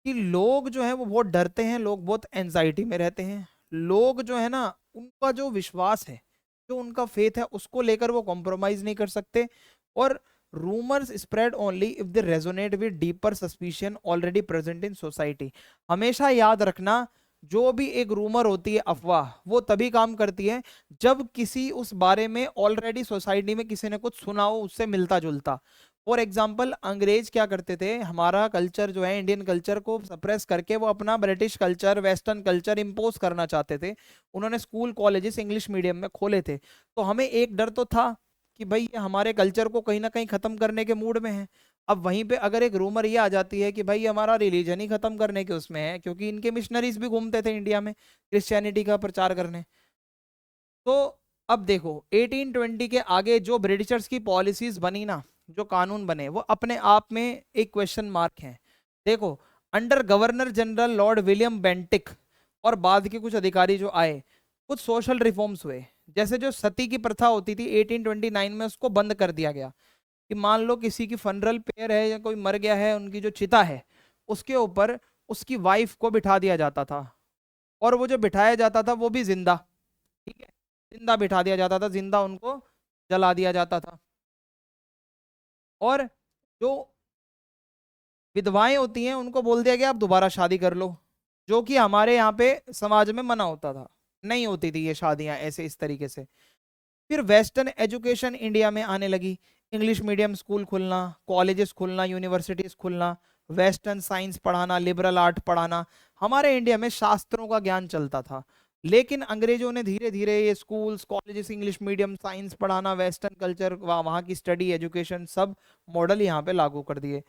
कि लोग जो है वो बहुत डरते हैं, लोग बहुत एंजाइटी में रहते हैं। लोग जो है ना, उनका जो विश्वास है, जो उनका फेथ है, उसको लेकर वो कॉम्प्रोमाइज नहीं कर सकते। और rumours spread only if they resonate with deeper suspicion already present in society. हमेशा याद रखना, जो भी एक रूमर होती है, अफवाह, वो तभी काम करती है जब किसी उस बारे में ऑलरेडी सोसाइटी में किसी ने कुछ सुना हो उससे मिलता जुलता। फॉर एग्जाम्पल, अंग्रेज क्या करते थे, हमारा कल्चर जो है, इंडियन कल्चर को सप्रेस करके वो अपना British culture, western culture impose करना चाहते थे। उन्होंने स्कूल कॉलेजेस इंग्लिश मीडियम में खोले थे। तो हमें एक डर तो था कि भाई ये हमारे कल्चर को कहीं ना कहीं खत्म करने के मूड में है। अब वहीं पे अगर एक रूमर ये आ जाती है कि भाई हमारा रिलीजन ही खत्म करने के उसमें है, क्योंकि इनके मिशनरीज भी घूमते थे इंडिया में क्रिश्चियनिटी का प्रचार करने। तो अब देखो, 1820 के आगे जो ब्रिटिशर्स की पॉलिसीज बनी ना, जो कानून बने, वो अपने आप में एक क्वेश्चन मार्क है। देखो, under governor general Lord William Bentinck और बाद के कुछ अधिकारी जो आए, कुछ सोशल रिफॉर्म्स हुए। जैसे जो सती की प्रथा होती थी 1829 में, उसको बंद कर दिया गया। कि मान लो किसी की फनरल पेयर है या कोई मर गया है, उनकी जो चिता है उसके ऊपर उसकी वाइफ को बिठा दिया जाता था, और वो जो बिठाया जाता था वो भी जिंदा, ठीक है, जिंदा बिठा दिया जाता था, जिंदा उनको जला दिया जाता था। और जो विधवाएं होती हैं उनको बोल दिया गया आप दोबारा शादी कर लो, जो कि हमारे यहाँ पे समाज में मना होता था, नहीं होती थी ये शादियां ऐसे इस तरीके से। फिर वेस्टर्न एजुकेशन इंडिया में आने लगी, इंग्लिश मीडियम स्कूल खुलना, कॉलेजेस खुलना, यूनिवर्सिटीज खुलना, वेस्टर्न साइंस पढ़ाना, लिबरल आर्ट पढ़ाना। हमारे इंडिया में शास्त्रों का ज्ञान चलता था। लेकिन अंग्रेजों ने धीरे धीरे ये schools colleges English medium science पढ़ाना वेस्टर्न कल्चर वहाँ की स्टडी एजुकेशन सब मॉडल यहाँ पे लागू कर दिए।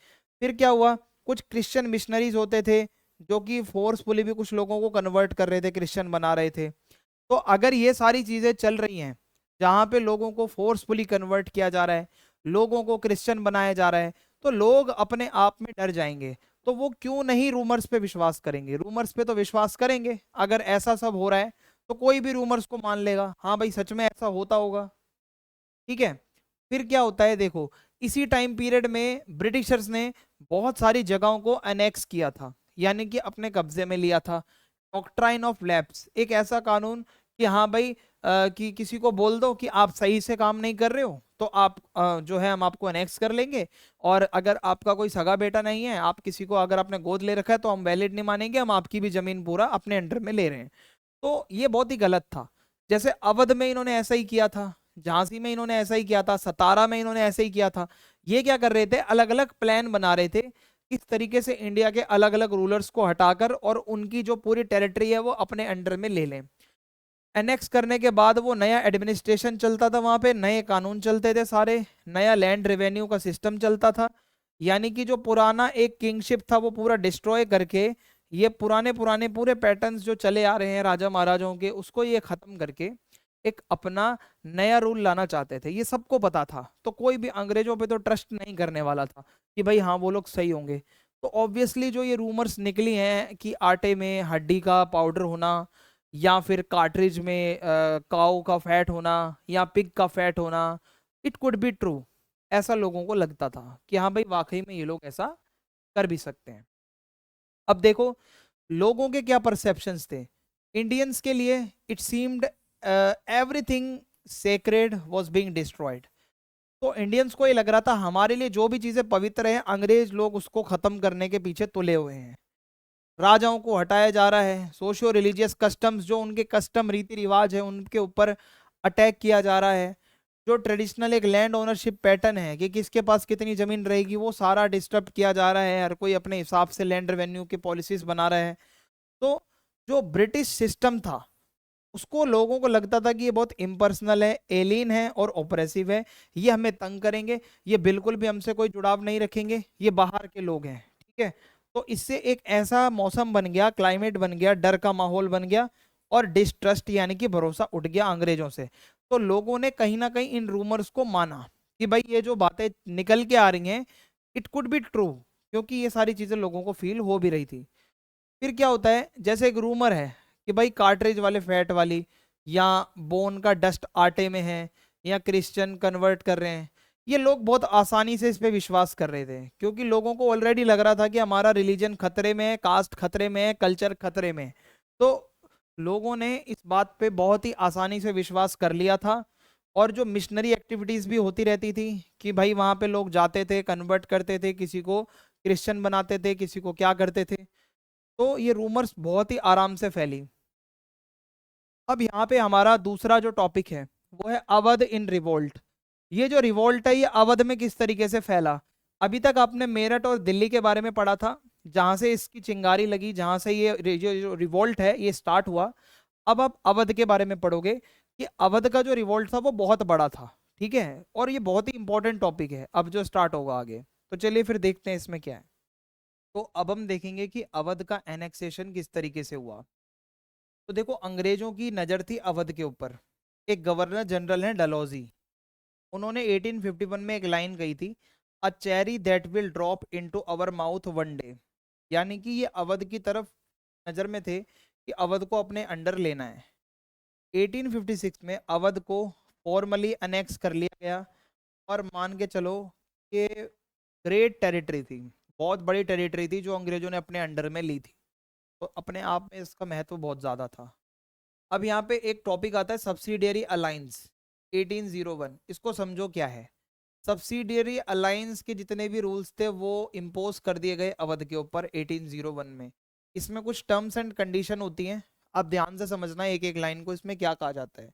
फिर क्या हुआ, कुछ क्रिश्चियन मिशनरीज होते थे जो कि फोर्सफुली भी कुछ लोगों को कन्वर्ट कर रहे थे, क्रिश्चियन बना रहे थे। तो अगर ये सारी चीजें चल रही हैं जहाँ पे लोगों को फोर्सफुली कन्वर्ट किया जा रहा है, लोगों को क्रिश्चियन बनाया जा रहा है, तो लोग अपने आप में डर जाएंगे। तो वो क्यों नहीं रूमर्स पे विश्वास करेंगे, रूमर्स पे तो विश्वास करेंगे। अगर ऐसा सब हो रहा है तो कोई भी रूमर्स को मान लेगा, हाँ भाई सच में ऐसा होता होगा। ठीक है। फिर क्या होता है देखो, इसी टाइम पीरियड में ब्रिटिशर्स ने बहुत सारी जगहों को अनेक्स किया था, यानी कि अपने कब्जे में लिया था। डॉक्ट्राइन ऑफ लैप्स, एक ऐसा कानून कि हाँ भाई कि किसी को बोल दो कि आप सही से काम नहीं कर रहे हो तो आप जो है हम आपको अनेक्स कर लेंगे। और अगर आपका कोई सगा बेटा नहीं है, आप किसी को अगर आपने गोद ले रखा है तो हम वैलिड नहीं मानेंगे, हम आपकी भी जमीन पूरा अपने अंडर में ले रहे हैं। तो ये बहुत ही गलत था। जैसे अवध में इन्होंने ऐसा ही किया था, झांसी में इन्होंने ऐसा ही किया था, सतारा में इन्होंने ऐसे ही किया था। ये क्या कर रहे थे, अलग अलग प्लान बना रहे थे किस तरीके से इंडिया के अलग अलग रूलर्स को हटाकर और उनकी जो पूरी टेरिटरी है वो अपने अंडर में ले लें। एनेक्स करने के बाद वो नया एडमिनिस्ट्रेशन चलता था, वहां पे नए कानून चलते थे सारे, नया लैंड रेवेन्यू का सिस्टम चलता था। यानी कि जो पुराना एक किंगशिप था वो पूरा डिस्ट्रॉय करके ये पुराने पुराने पूरे पैटर्न्स जो चले आ रहे हैं राजा महाराजाओं के, उसको ये खत्म करके एक अपना नया रूल लाना चाहते थे। ये सबको पता था, तो कोई भी अंग्रेजों पे तो ट्रस्ट नहीं करने वाला था कि भाई हाँ वो लोग सही होंगे। तो ऑब्वियसली जो ये रूमर्स निकली हैं कि आटे में हड्डी का पाउडर होना, या फिर कार्ट्रिज में काऊ का फैट होना या पिग का फैट होना, इट कुड बी ट्रू। ऐसा लोगों को लगता था कि हाँ भाई वाकई में ये लोग ऐसा कर भी सकते हैं। अब देखो लोगों के क्या परसेप्शंस थे। इंडियंस के लिए it seemed everything sacred was being destroyed. तो इंडियंस को ये लग रहा था हमारे लिए जो भी चीजें पवित्र है अंग्रेज लोग उसको खत्म करने के पीछे तुले हुए हैं। राजाओं को हटाया जा रहा है, सोशियो रिलीजियस कस्टम्स जो उनके कस्टम रीति रिवाज है उनके ऊपर अटैक किया जा रहा है। जो ट्रेडिशनल एक लैंड ओनरशिप पैटर्न है कि किसके पास कितनी जमीन रहेगी वो सारा डिस्टर्ब किया जा रहा है, हर कोई अपने हिसाब से लैंड रेवेन्यू की पॉलिसीज बना रहा है। तो जो ब्रिटिश सिस्टम था उसको लोगों को लगता था कि ये बहुत इम्पर्सनल है, एलियन है और ऑपरेसिव है, ये हमें तंग करेंगे, ये बिल्कुल भी हमसे कोई जुड़ाव नहीं रखेंगे, ये बाहर के लोग हैं। ठीक है। तो इससे एक ऐसा मौसम बन गया, क्लाइमेट बन गया, डर का माहौल बन गया और डिस्ट्रस्ट यानी कि भरोसा उठ गया अंग्रेजों से। तो लोगों ने कहीं ना कहीं इन रूमर्स को माना कि भाई ये जो बातें निकल के आ रही हैं इट कुड बी ट्रू, क्योंकि ये सारी चीजें लोगों को फील हो भी रही थी। फिर क्या होता है, जैसे एक रूमर है कि भाई कार्ट्रिज वाले फैट वाली या बोन का डस्ट आटे में है या क्रिश्चियन कन्वर्ट कर रहे हैं, ये लोग बहुत आसानी से इस पे विश्वास कर रहे थे क्योंकि लोगों को ऑलरेडी लग रहा था कि हमारा रिलीजन खतरे में है, कास्ट खतरे में है, कल्चर खतरे में है। तो लोगों ने इस बात पे बहुत ही आसानी से विश्वास कर लिया था। और जो मिशनरी एक्टिविटीज भी होती रहती थी कि भाई वहां पे लोग जाते थे, कन्वर्ट करते थे, किसी को क्रिश्चियन बनाते थे, किसी को क्या करते थे। तो ये रूमर्स बहुत ही आराम से फैली। अब यहाँ पे हमारा दूसरा जो टॉपिक है वो है अवध इन रिवोल्ट। ये जो रिवोल्ट है ये अवध में किस तरीके से फैला। अभी तक आपने मेरठ और दिल्ली के बारे में पढ़ा था जहां से इसकी चिंगारी लगी, जहां से ये जो रिवोल्ट है ये स्टार्ट हुआ। अब आप अवध के बारे में पढ़ोगे कि अवध का जो रिवोल्ट था वो बहुत बड़ा था। ठीक है। और ये बहुत ही इंपॉर्टेंट टॉपिक है अब जो स्टार्ट होगा आगे। तो चलिए फिर देखते हैं इसमें क्या है। तो अब हम देखेंगे कि अवध का एनेक्सेशन किस तरीके से हुआ। तो देखो अंग्रेजों की नज़र थी अवध के ऊपर। एक गवर्नर जनरल है डलहौजी, उन्होंने 1851 में एक लाइन कही थी, a cherry that will drop into our mouth one day. यानी कि ये अवध की तरफ नज़र में थे कि अवध को अपने अंडर लेना है। 1856 में अवध को फॉर्मली अनेक्स कर लिया गया और मान के चलो कि ग्रेट टेरिटरी थी, बहुत बड़ी टेरिटरी थी जो अंग्रेजों ने अपने अंडर में ली थी। तो अपने आप में इसका महत्व बहुत ज़्यादा था। अब यहाँ पे एक टॉपिक आता है सब्सिडियरी अलायंस 1801। इसको समझो क्या है। सब्सिडियरी अलायंस के जितने भी रूल्स थे वो इम्पोज कर दिए गए अवध के ऊपर 1801 में। इसमें कुछ टर्म्स एंड कंडीशन होती हैं, आप ध्यान से समझना एक एक लाइन को, इसमें क्या कहा जाता है।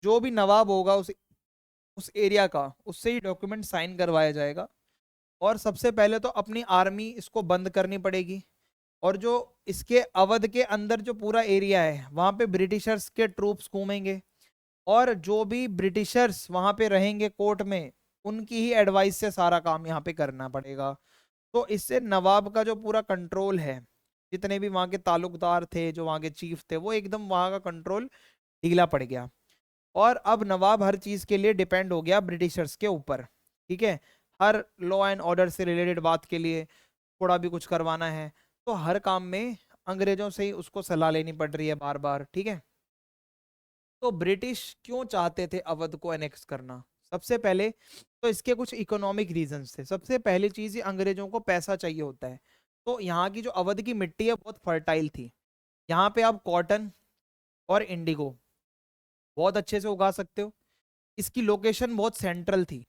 जो भी नवाब होगा उस एरिया का, उससे ही डॉक्यूमेंट साइन करवाया जाएगा। और सबसे पहले तो अपनी आर्मी इसको बंद करनी पड़ेगी और जो इसके अवध के अंदर जो पूरा एरिया है वहां पे ब्रिटिशर्स के ट्रूप्स घूमेंगे, और जो भी ब्रिटिशर्स वहां पे रहेंगे कोर्ट में, उनकी ही एडवाइस से सारा काम यहाँ पे करना पड़ेगा। तो इससे नवाब का जो पूरा कंट्रोल है, जितने भी वहां के तालुकदार थे, जो वहां के चीफ थे, वो एकदम वहां का कंट्रोल ढीला पड़ गया। और अब नवाब हर चीज के लिए डिपेंड हो गया ब्रिटिशर्स के ऊपर। ठीक है, हर लॉ एंड ऑर्डर से रिलेटेड बात के लिए, थोड़ा भी कुछ करवाना है तो हर काम में अंग्रेजों से ही उसको सलाह लेनी पड़ रही है बार बार। ठीक है, तो ब्रिटिश क्यों चाहते थे अवध को एनेक्स करना? सबसे पहले तो इसके कुछ इकोनॉमिक रीजंस थे। सबसे पहली चीज, ये अंग्रेजों को पैसा चाहिए होता है। तो यहाँ की जो अवध की मिट्टी है बहुत फर्टाइल थी। यहाँ पे आप कॉटन और इंडिगो बहुत अच्छे से उगा सकते हो। इसकी लोकेशन बहुत सेंट्रल थी।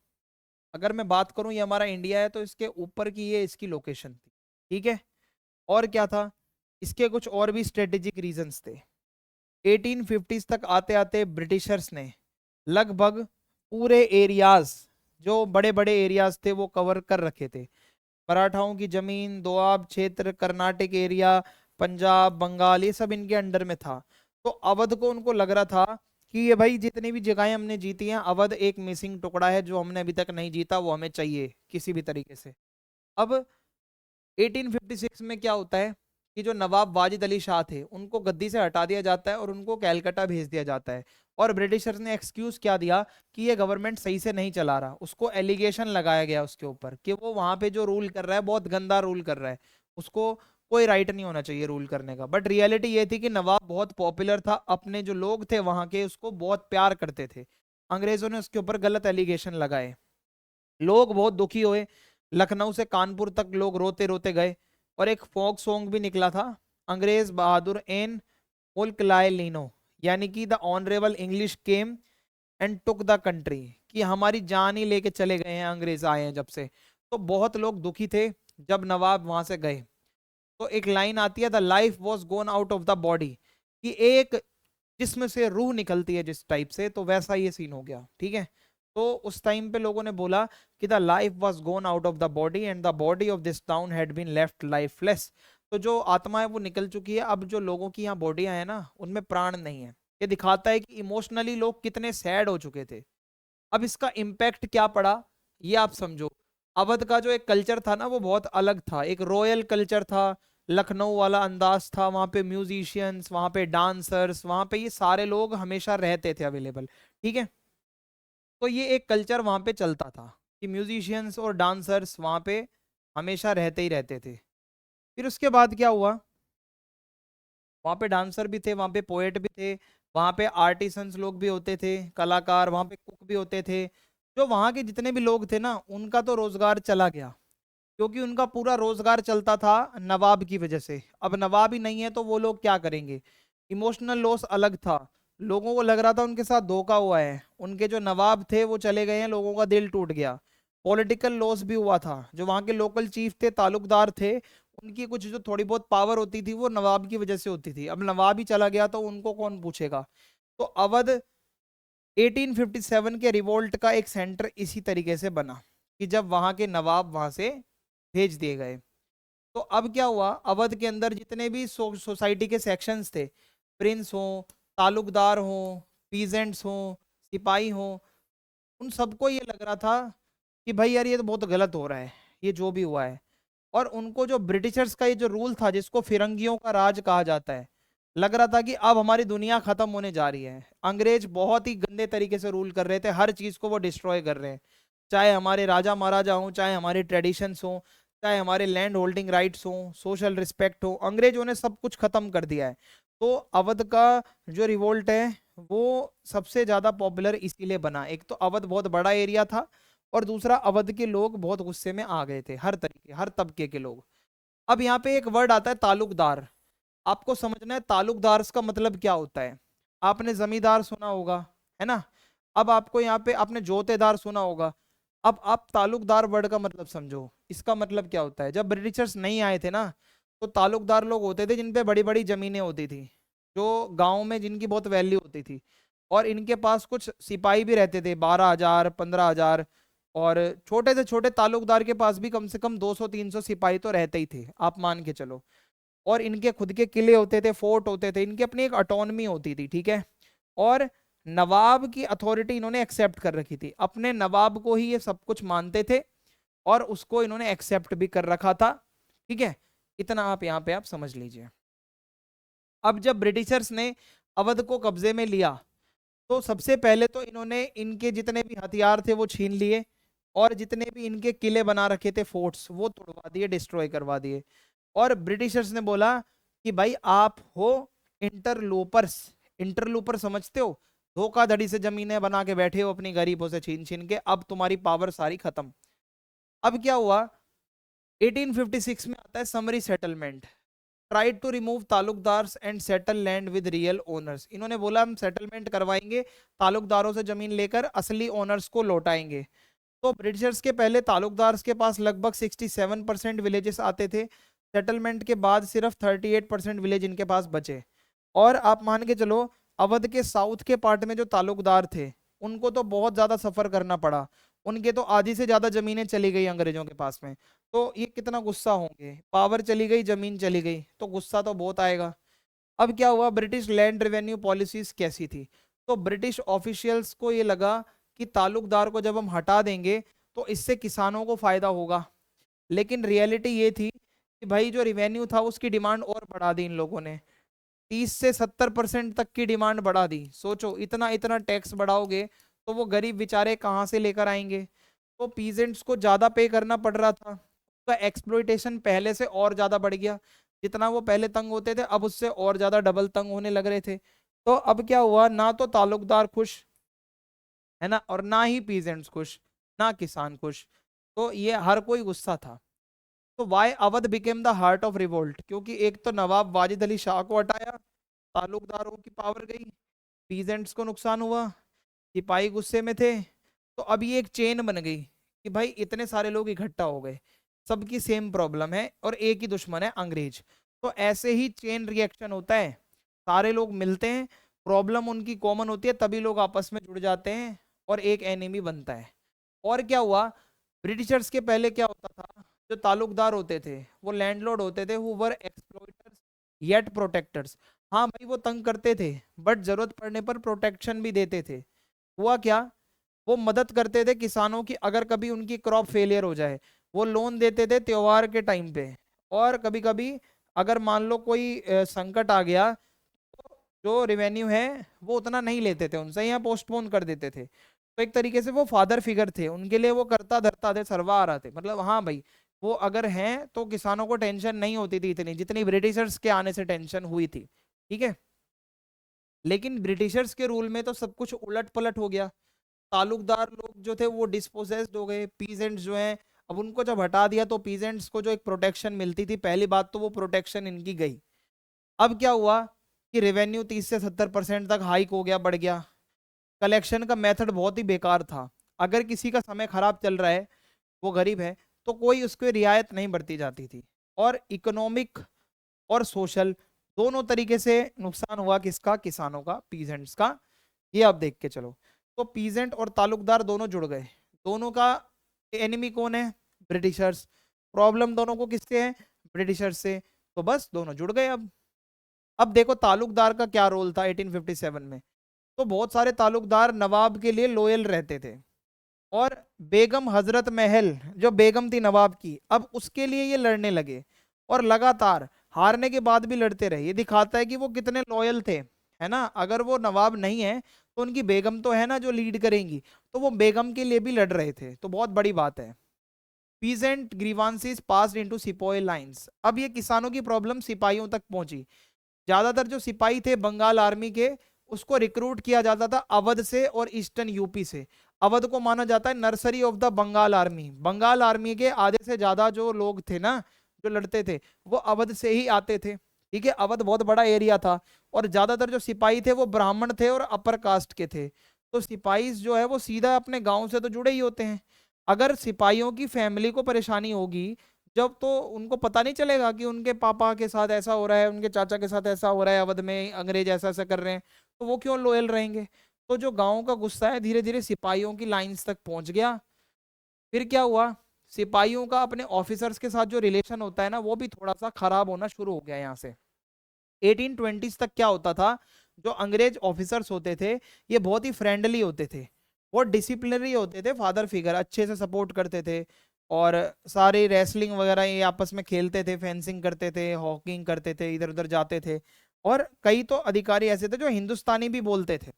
अगर मैं बात करूं, ये हमारा इंडिया है तो इसके ऊपर की ये इसकी लोकेशन थी। ठीक है, और क्या था, इसके कुछ और भी स्ट्रेटेजिक रीजंस थे। 1850s तक आते आते ब्रिटिशर्स ने लगभग पूरे एरियाज, जो बड़े बड़े एरियाज थे वो कवर कर रखे थे। मराठाओं की जमीन, दोआब क्षेत्र, कर्नाटक एरिया, पंजाब, बंगाल, ये सब इनके अंडर में था। तो अवध को उनको लग रहा था कि ये भाई जितनी भी जगहें हमने जीती हैं, अवध एक मिसिंग टुकड़ा है जो हमने अभी तक नहीं जीता, वो हमें चाहिए किसी भी तरीके से। अब 1856 में क्या होता है कि जो नवाब वाजिद अली शाह थे उनको गद्दी से हटा दिया जाता है और उनको कैलकाटा भेज दिया जाता है। और ब्रिटिशर्स ने एक्सक्यूज क्या दिया कि ये गवर्नमेंट सही से नहीं चला रहा, उसको एलिगेशन लगाया गया उसके ऊपर कि वो वहां पे जो रूल कर रहा है बहुत गंदा रूल कर रहा है, उसको कोई राइट नहीं होना चाहिए रूल करने का। बट रियलिटी ये थी कि नवाब बहुत पॉपुलर था, अपने जो लोग थे वहां के उसको बहुत प्यार करते थे। अंग्रेजों ने उसके ऊपर गलत एलिगेशन लगाए, लोग बहुत दुखी हुए। लखनऊ से कानपुर तक लोग रोते रोते गए। और एक फोक सॉन्ग भी निकला था, अंग्रेज बहादुर एन मुल्क लाए लीनो, यानी कि the honourable English came and took the country, कि हमारी जान ही लेके चले गए हैं अंग्रेज आए हैं जब से। तो बहुत लोग दुखी थे जब नवाब वहां से गए। तो एक लाइन आती है, the life was gone out of the body, कि एक जिसमें से रूह निकलती है जिस टाइप से, तो वैसा ये सीन हो गया। ठीक है, तो उस टाइम पे लोगों ने बोला कि the life was gone out of the body and the body of this town had been left lifeless. तो जो आत्मा है वो निकल चुकी है, अब जो लोगों की यहाँ बॉडियां हैं ना उनमें प्राण नहीं है। ये दिखाता है कि इमोशनली लोग कितने सैड हो चुके थे। अब इसका इम्पैक्ट क्या पड़ा ये आप समझो। अवध का जो एक कल्चर था ना वो बहुत अलग था, एक रॉयल कल्चर था, लखनऊ वाला अंदाज था। वहाँ पे म्यूजिशियंस, वहाँ पे डांसर्स, वहाँ पे ये सारे लोग हमेशा रहते थे अवेलेबल। ठीक है, तो ये एक कल्चर वहाँ पे चलता था कि म्यूजिशियंस और डांसर्स वहाँ पे हमेशा रहते ही रहते थे। फिर उसके बाद क्या हुआ, वहाँ पे डांसर भी थे, वहाँ पे पोएट भी थे, वहाँ पे आर्टिसंस लोग भी होते थे, कलाकार, वहाँ पे कुक भी होते थे। जो वहाँ के जितने भी लोग थे ना उनका तो रोजगार चला गया, क्योंकि उनका पूरा रोजगार चलता था नवाब की वजह से। अब नवाब ही नहीं है तो वो लोग क्या करेंगे। इमोशनल लॉस अलग था, लोगों को लग रहा था उनके साथ धोखा हुआ है, उनके जो नवाब थे वो चले गए हैं, लोगों का दिल टूट गया। पॉलिटिकल लॉस भी हुआ था, जो वहाँ के लोकल चीफ थे, तालुकदार थे, उनकी कुछ जो थोड़ी बहुत पावर होती थी वो नवाब की वजह से होती थी। अब नवाब ही चला गया तो उनको कौन पूछेगा। तो अवध 1857 के रिवोल्ट का एक सेंटर इसी तरीके से बना कि जब वहां के नवाब वहां से भेज दिए गए। तो अब क्या हुआ, अवध के अंदर जितने भी सोसाइटी के सेक्शंस थे, प्रिंस हो, तालुकदार हो, पीजेंट्स हो, सिपाही हो, उन सबको ये लग रहा था कि भाई यार ये तो बहुत गलत हो रहा है ये जो भी हुआ है। और उनको जो ब्रिटिशर्स का ये जो रूल था जिसको फिरंगियों का राज कहा जाता है, लग रहा था कि अब हमारी दुनिया खत्म होने जा रही है। अंग्रेज बहुत ही गंदे तरीके से रूल कर रहे थे, हर चीज को वो डिस्ट्रॉय कर रहे हैं, चाहे हमारे राजा महाराजा हों, चाहे हमारे ट्रेडिशंस हों, चाहे हमारे लैंड होल्डिंग राइट्स हों, सोशल रिस्पेक्ट हो, अंग्रेजों ने सब कुछ खत्म कर दिया है। तो अवध का जो रिवोल्ट है वो सबसे ज्यादा पॉपुलर इसीलिए बना, एक तो अवध बहुत बड़ा एरिया था, और दूसरा अवध के लोग बहुत गुस्से में आ गए थे, हर तरीके हर तबके के लोग। अब यहाँ पे एक वर्ड आता है तालुकदार, आपको समझना है तालुकदार का मतलब क्या होता है। आपने जमींदार सुना होगा, है ना। अब आपको यहाँ पे आपने जोतेदार सुना होगा। अब आप तालुकदार वर्ड का मतलब समझो, इसका मतलब क्या होता है। जब ब्रिटिशर्स नहीं आए थे ना, तो तालुकदार लोग होते थे जिन पे बड़ी बड़ी जमीनें होती थी, जो गांव में जिनकी बहुत वैल्यू होती थी, और इनके पास कुछ सिपाही भी रहते थे, 12,000 15,000। और छोटे से छोटे तालुकदार के पास भी कम से कम 200-300 सिपाही तो रहते ही थे, आप मान के चलो। और इनके खुद के किले होते थे, फोर्ट होते थे, इनकी अपनी एक ऑटोनमी होती थी, ठीक है। और नवाब की अथॉरिटी इन्होंने एक्सेप्ट कर रखी थी, अपने नवाब को ही ये सब कुछ मानते थे और उसको इन्होंने एक्सेप्ट भी कर रखा था, ठीक है। इतना आप यहाँ पे आप समझ लीजिए। अब जब ब्रिटिशर्स ने अवध को कब्जे में लिया तो सबसे पहले तो इन्होंने इनके जितने भी हथियार थे वो छीन लिए, और जितने भी इनके किले बना रखे थे, फोर्ट्स, वो तोड़वा दिए, डिस्ट्रॉय करवा दिए। और ब्रिटिशर्स ने बोला कि भाई आप हो इंटरलोपर्स। इंटरलोपर समझते हो? धोखाधड़ी से जमीनें बना के बैठे हो अपनी गरीबों से छीन छीन के, अब तुम्हारी पावर सारी खत्म। अब क्या हुआ, 1856 में आता है summary settlement. Tried to remove talukdars and settle land with real owners. इन्होंने बोला हम सेटलमेंट करवाएंगे, तालुकदारों से जमीन लेकर असली ओनर्स को लौटाएंगे। तो ब्रिटिशर्स के पहले तालुकदार्स के पास लगभग 67% विलेजेस आते थे, सेटलमेंट के बाद सिर्फ 38% विलेज इनके पास बचे। और आप मान के चलो अवध के साउथ के पार्ट में जो तालुकदार थे उनको तो बहुत ज्यादा सफर करना पड़ा, उनके तो आधी से ज्यादा जमीनें चली गई अंग्रेजों के पास में। तो ये कितना गुस्सा होंगे, पावर चली गई, जमीन चली गई, तो गुस्सा तो बहुत आएगा। अब क्या हुआ, ब्रिटिश लैंड रेवेन्यू पॉलिसीज कैसी थी, तो ब्रिटिश ऑफिशियल्स को ये लगा कि तालुकदार को जब हम हटा देंगे तो इससे किसानों को फायदा होगा। लेकिन रियलिटी ये थी कि भाई जो रिवेन्यू था उसकी डिमांड और बढ़ा दी इन लोगों ने, 30 से 70% तक की डिमांड बढ़ा दी। सोचो इतना इतना टैक्स बढ़ाओगे तो वो गरीब बेचारे कहाँ से लेकर आएंगे। तो पीजेंट्स को ज्यादा पे करना पड़ रहा था, तो एक्सप्लॉइटेशन पहले से और ज्यादा बढ़ गया। जितना वो पहले तंग होते थे अब उससे और ज्यादा डबल तंग होने लग रहे थे। तो अब क्या हुआ, ना तो तालुकदार खुश है ना, और ना ही पीजेंट्स खुश, ना किसान खुश। तो ये हर कोई गुस्सा था। तो why Awadh became the heart of revolt, क्योंकि एक तो नवाब वाजिद अली शाह को हटाया, तालुकदारों की पावर गई, पीजेंट्स को नुकसान हुआ, सिपाही गुस्से में थे। तो अब ये एक चेन बन गई कि भाई इतने सारे लोग इकट्ठा हो गए, सबकी सेम प्रॉब्लम है और एक ही दुश्मन है, अंग्रेज। तो ऐसे ही चेन रिएक्शन होता है, सारे लोग मिलते हैं, प्रॉब्लम उनकी कॉमन होती है, तभी लोग आपस में जुड़ जाते हैं और एक एनिमी बनता है। और क्या हुआ, ब्रिटिशर्स के पहले क्या होता था, जो तालुकदार होते थे वो लैंडलॉर्ड होते थे, हु वर एक्सप्लॉइटर्स येट प्रोटेक्टर्स। हाँ भाई वो तंग करते थे बट जरूरत पड़ने पर प्रोटेक्शन भी देते थे। हुआ क्या, वो मदद करते थे किसानों की, अगर कभी उनकी क्रॉप फेलियर हो जाए वो लोन देते थे त्योहार के टाइम पे। और कभी कभी अगर मान लो कोई संकट आ गया तो जो रिवेन्यू है वो उतना नहीं लेते थे उनसे, या पोस्टपोन कर देते थे। तो एक तरीके से वो फादर फिगर थे उनके लिए, वो करता धरता थे, सरवा आ रहा थे, मतलब हाँ भाई वो अगर हैं तो किसानों को टेंशन नहीं होती थी इतनी जितनी ब्रिटिशर्स के आने से टेंशन हुई थी, ठीक है। लेकिन ब्रिटिशर्स के रूल में तो सब कुछ उलट पलट हो गया, तालुकदार लोग जो थे वो डिस्पोजेस्ड हो गए, पीजेंट्स जो हैं अब उनको जब हटा दिया तो पीजेंट्स को जो एक प्रोटेक्शन मिलती थी, पहली बात तो वो प्रोटेक्शन इनकी गई। अब क्या हुआ कि रेवेन्यू 30 से 70% तक हाइक हो गया, बढ़ गया। कलेक्शन का मेथड बहुत ही बेकार था, अगर किसी का समय खराब चल रहा है, वो गरीब है, तो कोई उसको रियायत नहीं बरती जाती थी। और इकोनॉमिक और सोशल दोनों तरीके से नुकसान हुआ, किसका, किसानों का, पीजेंट्स का। ये आप देख के चलो। तो पीजेंट और तालुकदार दोनों जुड़ गए, दोनों का एनिमी कौन है, ब्रिटिशर्स। प्रॉब्लम दोनों को किससे है, ब्रिटिशर्स से। तो बस दोनों जुड़ गए। अब देखो तालुकदार का क्या रोल था 1857 में। तो बहुत सारे तालुकदार नवाब के लिए लॉयल रहते थे, और बेगम हजरत महल जो बेगम थी नवाब की, अब उसके लिए ये लड़ने लगे, और लगातार हारने के बाद भी लड़ते रहे। ये दिखाता है कि वो कितने लॉयल थे, है ना। अगर वो नवाब नहीं है तो उनकी बेगम तो है ना जो लीड करेंगी, तो वो बेगम के लिए भी लड़ रहे थे, तो बहुत बड़ी बात है। पीजेंट ग्रीवांसीज पास्ड इनटू सिपाही लाइंस। अब ये किसानों की प्रॉब्लम सिपाहियों तक पहुंची। ज्यादातर जो सिपाही थे बंगाल आर्मी के, उसको रिक्रूट किया जाता था अवध से और ईस्टर्न यूपी से। अवध को माना जाता है nursery of the Bengal army. Bengal army के आधे से ज्यादा जो लोग थे ना जो लड़ते थे वो अवध से ही आते थे, ठीक है। अवध बहुत बड़ा एरिया था, और ज्यादातर जो सिपाही थे वो ब्राह्मण थे और अपर कास्ट के थे। तो सिपाही जो है वो सीधा अपने गांव से तो जुड़े ही होते हैं। अगर सिपाहियों की फैमिली को परेशानी होगी जब, तो उनको पता नहीं चलेगा कि उनके पापा के साथ ऐसा हो रहा है, उनके चाचा के साथ ऐसा हो रहा है, अवध में अंग्रेज ऐसा ऐसा कर रहे हैं, तो वो क्यों लोयल रहेंगे। तो जो गांव का गुस्सा है धीरे धीरे सिपाहियों की लाइंस तक पहुंच गया। फिर क्या हुआ, सिपाहियों का अपने ऑफिसर्स के साथ जो रिलेशन होता है ना, वो भी थोड़ा सा खराब होना शुरू हो गया यहाँ से। 1820s तक क्या होता था, जो अंग्रेज ऑफिसर्स होते थे ये बहुत ही फ्रेंडली होते थे, बहुत डिसिप्लिनरी होते थे, फादर फिगर अच्छे से सपोर्ट करते थे, और सारे रेसलिंग वगैरह ये आपस में खेलते थे, फेंसिंग करते थे, हॉकिंग करते थे, इधर उधर जाते थे। और कई तो अधिकारी ऐसे थे जो हिंदुस्तानी भी बोलते थे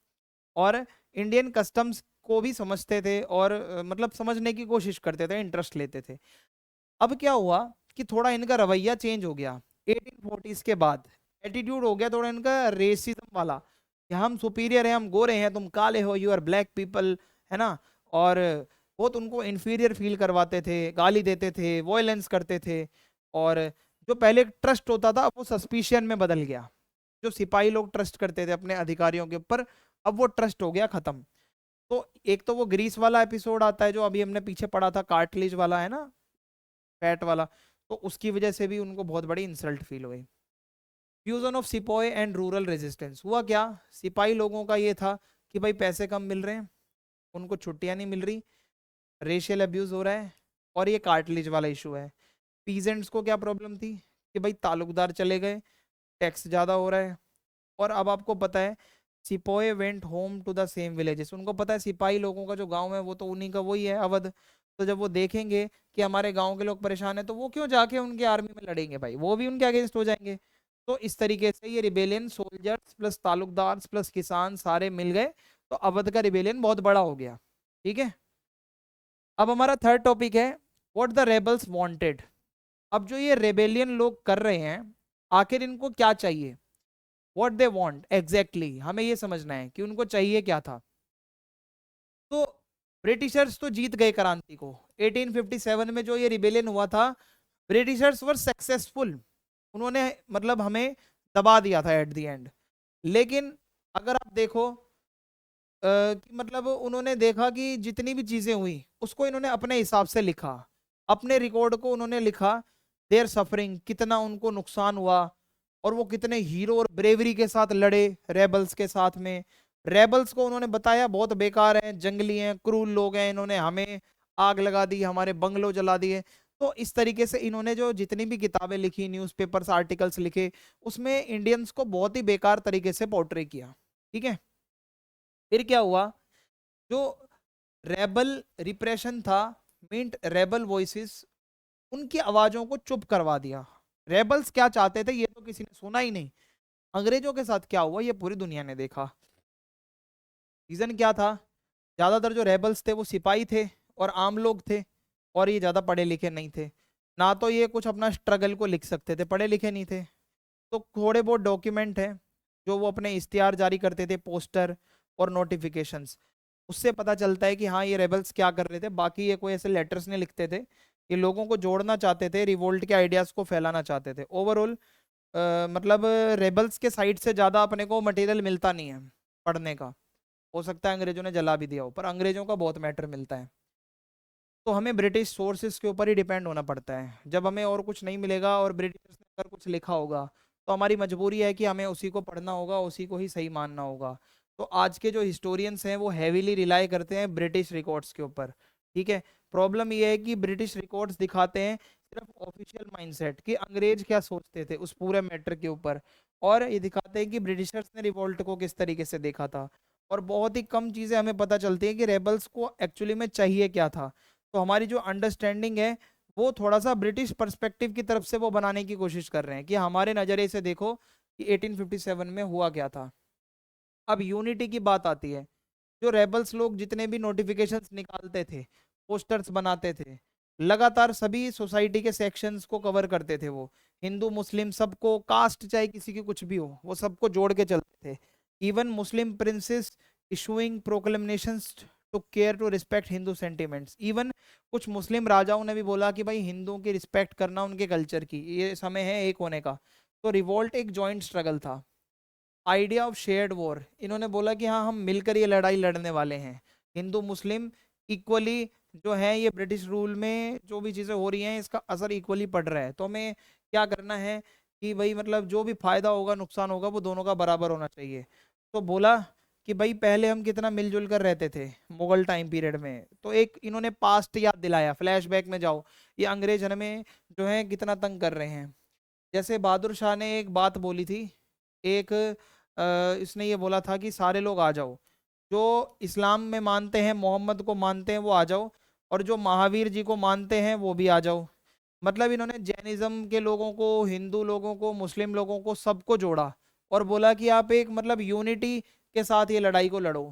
और इंडियन कस्टम्स को भी समझते थे, और मतलब समझने की कोशिश करते थे, इंटरेस्ट लेते थे। अब क्या हुआ कि थोड़ा इनका रवैया चेंज हो गया 1840s के बाद। एटीट्यूड हो गया थोड़ा इनका रेसिज्म वाला, कि हम सुपीरियर हैं, हम गोरे हैं, तुम काले हो, यू आर ब्लैक पीपल, है ना। और बहुत उनको इन्फीरियर फील करवाते थे, गाली देते थे, वॉयलेंस करते थे। और जो पहले ट्रस्ट होता था अब वो सस्पिशियन में बदल गया। जो सिपाही लोग ट्रस्ट करते थे अपने अधिकारियों के ऊपर, अब वो ट्रस्ट हो गया खत्म। तो एक तो वो ग्रीस वाला एपिसोड आता है जो अभी हमने पीछे पढ़ा था, कार्टिलेज वाला, है ना, फैट वाला। तो उसकी वजह से भी उनको बहुत बड़ी इंसल्ट फील हुई। फ्यूजन ऑफ सिपाही एंड रूरल रेजिस्टेंस हुआ क्या, सिपाही लोगों का ये था कि भाई पैसे कम मिल रहे हैं, उनको छुट्टियां नहीं मिल रही, रेशियल अब्यूज हो रहा है, और ये कार्टिलेज वाला इशू है। पीजेंट्स को क्या प्रॉब्लम थी कि भाई तालुकदार चले गए, टैक्स ज़्यादा हो रहा है। और अब आपको पता है सिपाही went home to the same villages, उनको पता है सिपाही लोगों का जो गांव है वो तो उन्हीं का वही है, अवध। तो जब वो देखेंगे कि हमारे गांव के लोग परेशान हैं तो वो क्यों जाके उनके आर्मी में लड़ेंगे, भाई वो भी उनके अगेंस्ट हो जाएंगे। तो इस तरीके से ये rebellion soldiers plus Talukdar plus किसान सारे मिल गए, तो अवध का रिबेलियन बहुत बड़ा हो गया। ठीक है, अब हमारा थर्ड टॉपिक है व्हाट द रेबल्स वांटेड। अब जो ये रेबेलियन लोग कर रहे हैं, आखिर इनको क्या चाहिए, व्हाट दे वांट एग्जैक्टली, हमें ये समझना है कि उनको चाहिए क्या था। तो ब्रिटिशर्स तो जीत गए क्रांति को, 1857 में जो ये रिबेलियन हुआ था, ब्रिटिशर्स वर सक्सेसफुल, उन्होंने मतलब हमें दबा दिया था एट द एंड। लेकिन अगर आप देखो कि मतलब उन्होंने देखा कि जितनी भी चीजें हुई उसको इन्होंने अपने हिसाब से लिखा, अपने रिकॉर्ड को उन्होंने लिखा, देयर सफरिंग, कितना उनको नुकसान हुआ, और वो कितने हीरो और ब्रेवरी के साथ लड़े रेबल्स के साथ में। रेबल्स को उन्होंने बताया बहुत बेकार हैं, जंगली हैं, क्रूर लोग हैं, इन्होंने हमें आग लगा दी, हमारे बंगलो जला दिए। तो इस तरीके से इन्होंने जो जितनी भी किताबें लिखी, न्यूज़पेपर्स आर्टिकल्स लिखे, उसमें इंडियंस को बहुत ही बेकार तरीके से पोर्ट्रे किया। ठीक है, फिर क्या हुआ, जो रेबल रिप्रेशन था, मींट रेबल वॉइसेस, उनकी आवाजों को चुप करवा दिया। रेबल्स क्या चाहते थे ये तो किसी ने सुना ही नहीं। अंग्रेजों के साथ क्या हुआ ये पूरी दुनिया ने देखा। रीजन क्या था, ज्यादातर जो रेबल्स थे वो सिपाही थे और आम लोग थे, और ये ज्यादा पढ़े लिखे नहीं थे, ना तो ये कुछ अपना स्ट्रगल को लिख सकते थे, पढ़े लिखे नहीं थे। तो थोड़े बहुत डॉक्यूमेंट है जो वो अपने इश्तिहार जारी करते थे, पोस्टर और नोटिफिकेशंस, उससे पता चलता है कि हाँ ये रेबल्स क्या कर रहे थे। बाकी ये कोई ऐसे लेटर्स नहीं लिखते थे, ये लोगों को जोड़ना चाहते थे, रिवोल्ट के आइडियाज को फैलाना चाहते थे। ओवरऑल मतलब रेबल्स के साइड से ज़्यादा अपने को मटेरियल मिलता नहीं है पढ़ने का, हो सकता है अंग्रेजों ने जला भी दिया हो, पर अंग्रेजों का बहुत मैटर मिलता है। तो हमें ब्रिटिश सोर्सेज के ऊपर ही डिपेंड होना पड़ता है। जब हमें और कुछ नहीं मिलेगा और ब्रिटिशर्स ने अगर कुछ लिखा होगा तो हमारी मजबूरी है कि हमें उसी को पढ़ना होगा, उसी को ही सही मानना होगा। तो आज के जो हिस्टोरियंस हैं वो हैवीली रिलाई करते हैं ब्रिटिश रिकॉर्ड्स के ऊपर। ठीक है, प्रॉब्लम ये है कि ब्रिटिश रिकॉर्ड्स दिखाते हैं सिर्फ ऑफिशियल माइंडसेट कि अंग्रेज क्या सोचते थे उस पूरे मैटर के ऊपर, और ये दिखाते हैं कि ब्रिटिशर्स ने रिवोल्ट को किस तरीके से देखा था। और बहुत ही कम चीज़ें हमें पता चलती हैं कि रेबल्स को एक्चुअली में चाहिए क्या था। तो हमारी जो अंडरस्टैंडिंग है वो थोड़ा सा ब्रिटिश पर्सपेक्टिव की तरफ से वो बनाने की कोशिश कर रहे हैं कि हमारे नज़रिए से देखो कि 1857 में हुआ क्या था। अब यूनिटी की बात आती है, जो रेबल्स लोग जितने भी नोटिफिकेशंस निकालते थे, पोस्टर्स बनाते थे, लगातार सभी सोसाइटी के सेक्शंस को कवर करते थे वो, हिंदू मुस्लिम सबको, कास्ट चाहे किसी की कुछ भी हो, वो सबको जोड़ के चलते थे। Even Muslim princes issuing proclamations to care to respect Hindu sentiments. Even कुछ मुस्लिम राजाओं ने भी बोला कि भाई हिंदुओं की रिस्पेक्ट करना, उनके कल्चर की, ये समय है एक होने का। तो रिवोल्ट एक जॉइंट स्ट्रगल था। आइडिया ऑफ शेयर्ड वॉर, इन्होंने बोला कि हाँ हम मिलकर ये लड़ाई लड़ने वाले हैं, हिंदू मुस्लिम इक्वली जो है, ये ब्रिटिश रूल में जो भी चीज़ें हो रही हैं इसका असर इक्वली पड़ रहा है, तो हमें क्या करना है कि भाई मतलब जो भी फायदा होगा नुकसान होगा वो दोनों का बराबर होना चाहिए। तो बोला कि भाई पहले हम कितना मिलजुल कर रहते थे मुगल टाइम पीरियड में, तो एक इन्होंने पास्ट याद दिलाया, फ्लैशबैक में जाओ, ये अंग्रेज हमें जो है कितना तंग कर रहे हैं। जैसे बहादुर शाह ने एक बात बोली थी, एक इसने ये बोला था कि सारे लोग आ जाओ, जो इस्लाम में मानते हैं, मोहम्मद को मानते हैं वो आ जाओ, और जो महावीर जी को मानते हैं वो भी आ जाओ। मतलब इन्होंने जैनिज्म के लोगों को, हिंदू लोगों को, मुस्लिम लोगों को, सबको जोड़ा और बोला कि आप एक मतलब यूनिटी के साथ ये लड़ाई को लड़ो।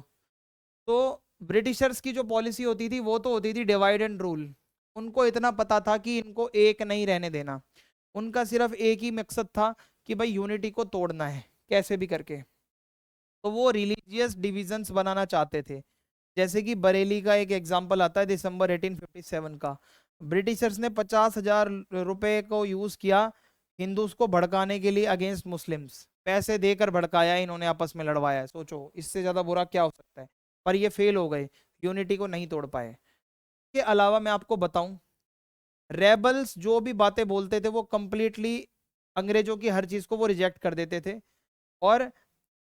तो ब्रिटिशर्स की जो पॉलिसी होती थी वो तो होती थी डिवाइड एंड रूल। उनको इतना पता था कि इनको एक नहीं रहने देना, उनका सिर्फ एक ही मकसद था कि भाई यूनिटी को तोड़ना है कैसे भी करके। तो वो रिलीजियस डिविजन्स बनाना चाहते थे। जैसे कि बरेली का एक एग्जाम्पल आता है दिसंबर 1857 का, ब्रिटिशर्स ने 50,000 रुपए को यूज किया हिंदूज को भड़काने के लिए अगेंस्ट मुस्लिम्स, पैसे देकर भड़काया इन्होंने, आपस में लड़वाया है। सोचो इससे ज्यादा बुरा क्या हो सकता है। पर ये फेल हो गए, यूनिटी को नहीं तोड़ पाए। के अलावा मैं आपको बताऊं, रेबल्स जो भी बातें बोलते थे वो कंप्लीटली अंग्रेजों की हर चीज को वो रिजेक्ट कर देते थे, और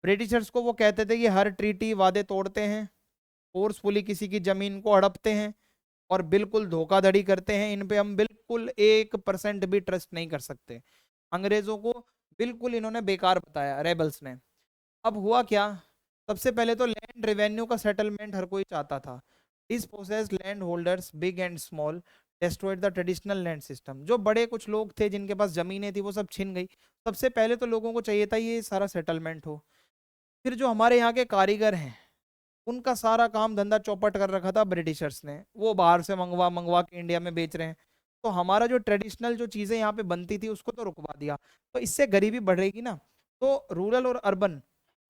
ब्रिटिशर्स को वो कहते थे कि हर ट्रीटी वादे तोड़ते हैं, फोर्सफुली किसी की जमीन को हड़पते हैं, और बिल्कुल धोखाधड़ी करते हैं, इन पे हम बिल्कुल 1% भी ट्रस्ट नहीं कर सकते। अंग्रेजों को बिल्कुल इन्होंने बेकार बताया रेबल्स ने। अब हुआ क्या, सबसे पहले तो लैंड रेवेन्यू का सेटलमेंट हर कोई चाहता था। Dispossessed land holders big and small destroyed the traditional land system. जो बड़े कुछ लोग थे जिनके पास जमीनें थी वो सब छिन गई। सबसे पहले तो लोगों को चाहिए था ये सारा सेटलमेंट हो। फिर जो हमारे यहाँ के कारीगर हैं उनका सारा काम धंधा चौपट कर रखा था ब्रिटिशर्स ने, वो बाहर से मंगवा मंगवा के इंडिया में बेच रहे हैं। तो हमारा जो ट्रेडिशनल जो चीजें यहाँ पे बनती थी उसको तो रुकवा दिया, तो इससे गरीबी बढ़ेगी ना। तो रूरल और अर्बन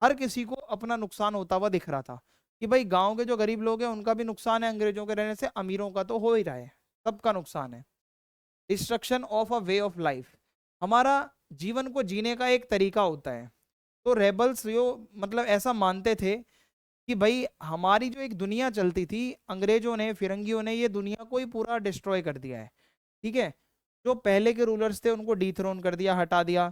हर किसी को अपना नुकसान होता हुआ दिख रहा था कि भाई गांव के जो गरीब लोग हैं उनका भी नुकसान है अंग्रेजों के रहने से, अमीरों का तो हो ही रहा है, सबका नुकसान है। Destruction of a way of life, हमारा जीवन को जीने का एक तरीका होता है। तो रेबल्स जो मतलब ऐसा मानते थे कि भाई हमारी जो एक दुनिया चलती थी, अंग्रेजों ने, फिरंगियों ने ये दुनिया को ही पूरा डिस्ट्रॉय कर दिया है। ठीक है, जो पहले के रूलर्स थे उनको डीथ्रोन कर दिया, हटा दिया।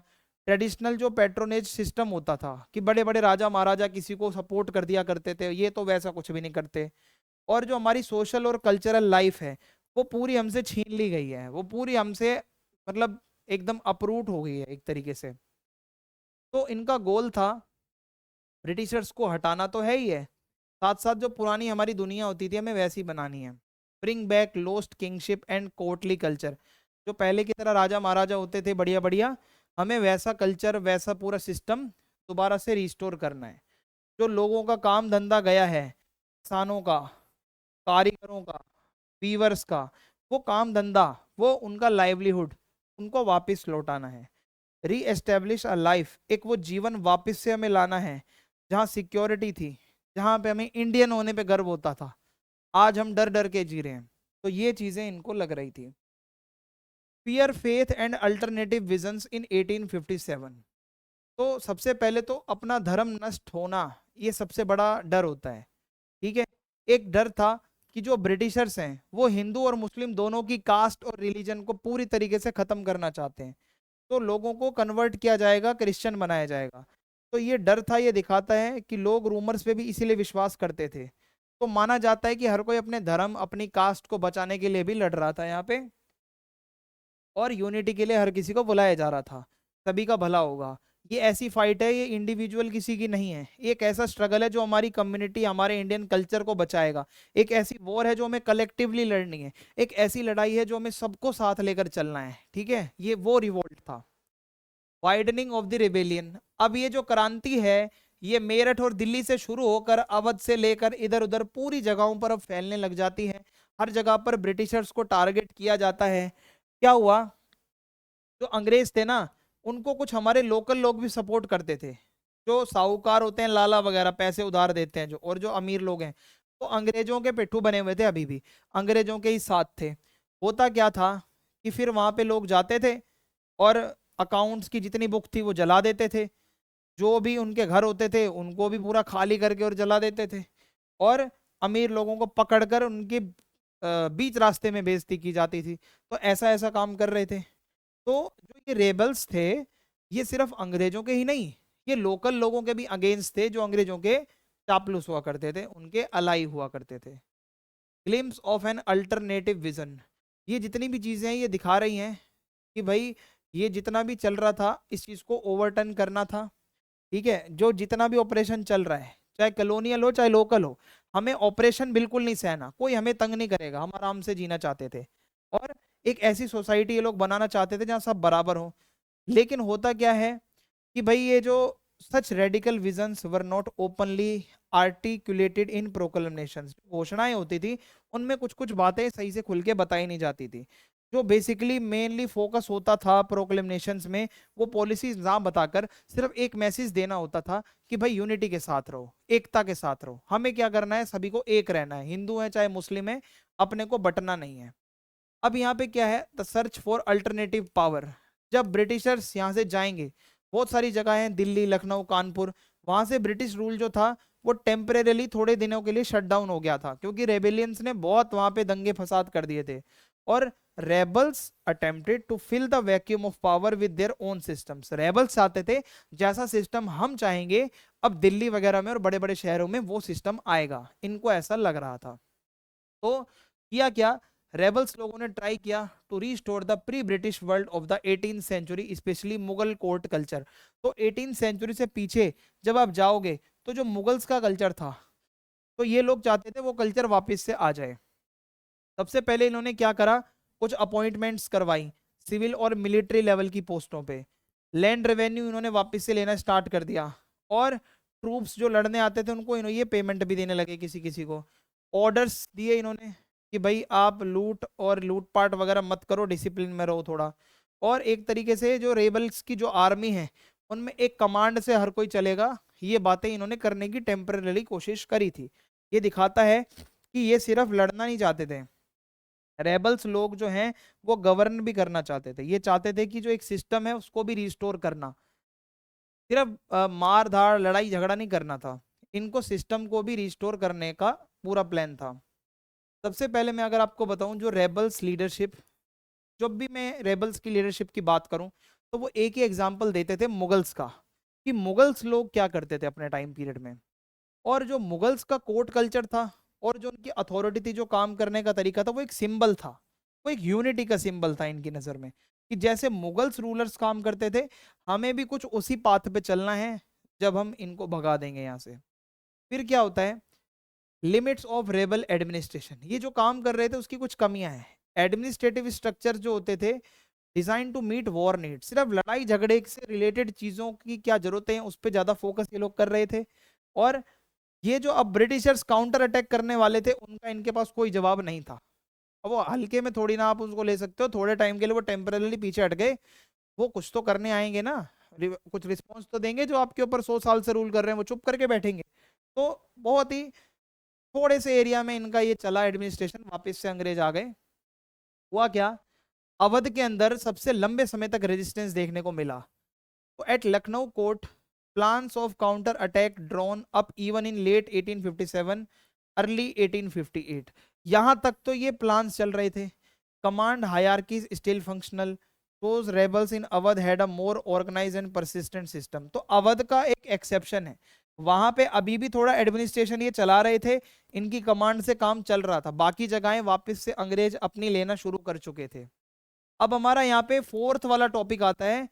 ट्रेडिशनल जो पेट्रोनेज सिस्टम होता था कि बड़े बड़े राजा महाराजा किसी को सपोर्ट कर दिया करते थे, ये तो वैसा कुछ भी नहीं करते। और जो हमारी सोशल और कल्चरल लाइफ है वो पूरी हमसे छीन ली गई है, वो पूरी हमसे मतलब एकदम अप्रूट हो गई है एक तरीके से। तो इनका गोल था ब्रिटिशर्स को हटाना तो है ही है, साथ साथ जो पुरानी हमारी दुनिया होती थी हमें वैसी बनानी है। Bring back lost kingship and courtly culture, जो पहले की तरह राजा महाराजा होते थे बढ़िया बढ़िया, हमें वैसा कल्चर वैसा पूरा सिस्टम दोबारा से रिस्टोर करना है। जो लोगों का काम धंधा गया है, किसानों का, कारीगरों का, वीवर्स का, वो काम धंधा, वो उनका लाइवलीहुड, उनको वापस लौटाना है। री एस्टेब्लिश अ लाइफ, एक वो जीवन वापस से हमें लाना है जहाँ सिक्योरिटी थी, जहाँ पे हमें इंडियन होने पे गर्व होता था। आज हम डर डर के जी रहे हैं। तो ये चीजें इनको लग रही थी। Fear faith and alternative visions in 1857, तो सबसे पहले तो अपना धर्म नष्ट होना, ये सबसे बड़ा डर होता है। ठीक है, एक डर था कि जो ब्रिटिशर्स हैं वो हिंदू और मुस्लिम दोनों की कास्ट और रिलीजन को पूरी तरीके से खत्म करना चाहते हैं, तो लोगों को कन्वर्ट किया जाएगा, क्रिश्चियन बनाया जाएगा। तो ये डर था, ये दिखाता है कि लोग रूमर्स पे भी इसीलिए विश्वास करते थे। तो माना जाता है कि हर कोई अपने धर्म अपनी कास्ट को बचाने के लिए भी लड़ रहा था यहाँ पे, और यूनिटी के लिए हर किसी को बुलाया जा रहा था, सभी का भला होगा। ये ऐसी फाइट है, ये इंडिविजुअल किसी की नहीं है, ये एक ऐसा स्ट्रगल है जो हमारी कम्युनिटी, हमारे इंडियन कल्चर को बचाएगा। एक ऐसी वॉर है जो हमें कलेक्टिवली लड़नी है, एक ऐसी लड़ाई है जो हमें सबको साथ लेकर चलना है। ठीक है, ये वो रिवोल्ट था। वाइडनिंग ऑफ द रिबेलियन, अब ये जो क्रांति है ये मेरठ और दिल्ली से शुरू होकर अवध से लेकर इधर उधर पूरी जगहों पर अब फैलने लग जाती है। हर जगह पर ब्रिटिशर्स को टारगेट किया जाता है। क्या हुआ, जो अंग्रेज थे ना उनको कुछ हमारे लोकल लोग भी सपोर्ट करते थे। जो साहूकार होते हैं, लाला वगैरह, पैसे उधार देते हैं जो, और जो अमीर लोग हैं, तो अंग्रेजों के पिट्ठू बने हुए थे, अभी भी अंग्रेजों के ही साथ थे। होता क्या था कि फिर वहां पे लोग जाते थे और अकाउंट्स की जितनी बुक थी वो जला देते थे, जो भी उनके घर होते थे उनको भी पूरा खाली करके और जला देते थे, और अमीर लोगों को पकड़कर उनके बीच रास्ते में बेइज्जती की जाती थी। तो ऐसा ऐसा काम कर रहे थे। तो जो ये रेबल्स थे ये सिर्फ अंग्रेजों के ही नहीं, ये लोकल लोगों के भी अगेंस्ट थे जो अंग्रेजों के चापलूस हुआ करते थे, उनके अलाई हुआ करते थे। Glimpse of an alternative vision, ये जितनी भी चीजें हैं ये दिखा रही हैं कि भाई ये जितना भी चल रहा था इस चीज को ओवरटर्न करना था। ठीक है, जो जितना भी ऑपरेशन चल रहा है, चाहे कॉलोनियल हो चाहे लोकल हो, हमें ऑपरेशन बिल्कुल नहीं सहना, कोई हमें तंग नहीं करेगा, हम आराम से जीना चाहते थे। और एक ऐसी सोसाइटी ये लोग बनाना चाहते थे जहां सब बराबर हो। लेकिन होता क्या है कि भाई ये जो such radical visions were not openly articulated in proclamations, घोषणाएं होती थी उनमें कुछ कुछ बातें सही से खुल के बताई नहीं जाती थी। जो बेसिकली मेनली फोकस होता था प्रोक्लेमेशंस में, वो पॉलिसीज ना बताकर सिर्फ एक मैसेज देना होता था कि भाई यूनिटी के साथ रहो, एकता के साथ रहो, हमें क्या करना है, सभी को एक रहना है, हिंदू है चाहे मुस्लिम है, अपने को बटना नहीं है। अब यहाँ पे क्या है, the search for alternative power. जब ब्रिटिशर्स यहाँ से जाएंगे, बहुत सारी जगह हैं, दिल्ली, लखनऊ, कानपुर, वहां से ब्रिटिश रूल जो था वो टेम्परेली थोड़े दिनों के लिए शट डाउन हो गया था, क्योंकि रेबेलियंस ने बहुत वहां पे दंगे फसाद कर दिए थे। और rebels attempted to fill the vacuum of power with their own systems, rebels चाहते थे जैसा सिस्टम हम चाहेंगे अब दिल्ली वगैरह में और बड़े बड़े शहरों में वो सिस्टम आएगा, इनको ऐसा लग रहा था। तो किया क्या, रेबल्स लोगों ने ट्राई किया to restore the pre British world of the 18th century, specially Mughal court culture. तो 18th सेंचुरी से पीछे जब आप जाओगे तो जो मुगल्स का कल्चर था, तो ये लोग चाहते थे वो कल्चर वापस से आ जाए। सबसे पहले इन्होंने क्या करा, कुछ अपॉइंटमेंट्स करवाई सिविल और मिलिट्री लेवल की पोस्टों पे। लैंड रेवेन्यू इन्होंने वापस से लेना स्टार्ट कर दिया, और ट्रूप्स जो लड़ने आते थे उनको इन्होंने ये पेमेंट भी देने लगे किसी किसी को। ऑर्डर्स दिए इन्होंने कि भाई आप लूट और लूटपाट वगैरह मत करो, डिसिप्लिन में रहो थोड़ा। और एक तरीके से जो रेबल्स की जो आर्मी है उनमें एक कमांड से हर कोई चलेगा, ये बातें इन्होंने करने की टेम्पररी कोशिश करी थी। ये दिखाता है कि ये सिर्फ लड़ना नहीं चाहते थे, रेबल्स लोग जो हैं वो गवर्न भी करना चाहते थे, ये चाहते थे कि जो एक सिस्टम है उसको भी रिस्टोर करना, सिर्फ मार धाड़ लड़ाई झगड़ा नहीं करना था, इनको सिस्टम को भी रिस्टोर करने का पूरा प्लान था। सबसे पहले मैं अगर आपको बताऊं, जो रेबल्स लीडरशिप, जब भी मैं रेबल्स की लीडरशिप की बात करूं तो वो एक ही एग्जांपल देते थे मुगल्स का, कि मुगल्स लोग क्या करते थे अपने टाइम पीरियड में। और जो मुगल्स का कोर्ट कल्चर था और जो उनकी अथॉरिटी थी, जो काम करने का तरीका था, वो एक सिंबल था, वो एक यूनिटी का सिंबल था इनकी नज़र में, कि जैसे मुगल्स रूलर्स काम करते थे हमें भी कुछ उसी पाथ पे चलना है जब हम इनको भगा देंगे यहाँ से। फिर क्या होता है, लिमिट्स ऑफ रेबल एडमिनिस्ट्रेशन, ये जो काम कर रहे थे उसकी कुछ कमियां हैं। एडमिनिस्ट्रेटिव स्ट्रक्चर जो होते थे design to meet war need, सिर्फ लड़ाई झगड़े से रिलेटेड चीजों की क्या जरूरतें हैं उस पर ज्यादा फोकस ये लोग कर रहे थे। और ये जो अब ब्रिटिशर्स काउंटर अटैक करने वाले थे उनका इनके पास कोई जवाब नहीं था। अब वो हल्के में थोड़ी ना आप उसको ले सकते हो, थोड़े टाइम के लिए वो टेम्पररी पीछे हट गए, वो कुछ तो करने आएंगे ना, कुछ रिस्पॉन्स तो देंगे, जो आपके ऊपर 100 साल से रूल कर रहे हैं वो चुप करके बैठेंगे। तो बहुत ही थोड़े से एरिया में इनका ये चला एडमिनिस्ट्रेशन, वापस से अंग्रेज आ गए। हुआ क्या, अवध के अंदर सबसे लंबे समय तक रेजिस्टेंस देखने को मिला। तो at Lucknow court plans of counter attack drawn up even in late 1857 early 1858, यहां तक तो ये प्लान्स चल रहे थे। Command hierarchies still functional, those rebels in Awadh had a more organized and persistent system। तो अवध का एक एक्सेप्शन है, वहां पे अभी भी थोड़ा एडमिनिस्ट्रेशन ये चला रहे थे, इनकी कमांड से काम चल रहा था, बाकी जगहें वापस से अंग्रेज अपनी लेना शुरू कर चुके थे। अब हमारा यहाँ पे फोर्थ वाला टॉपिक आता है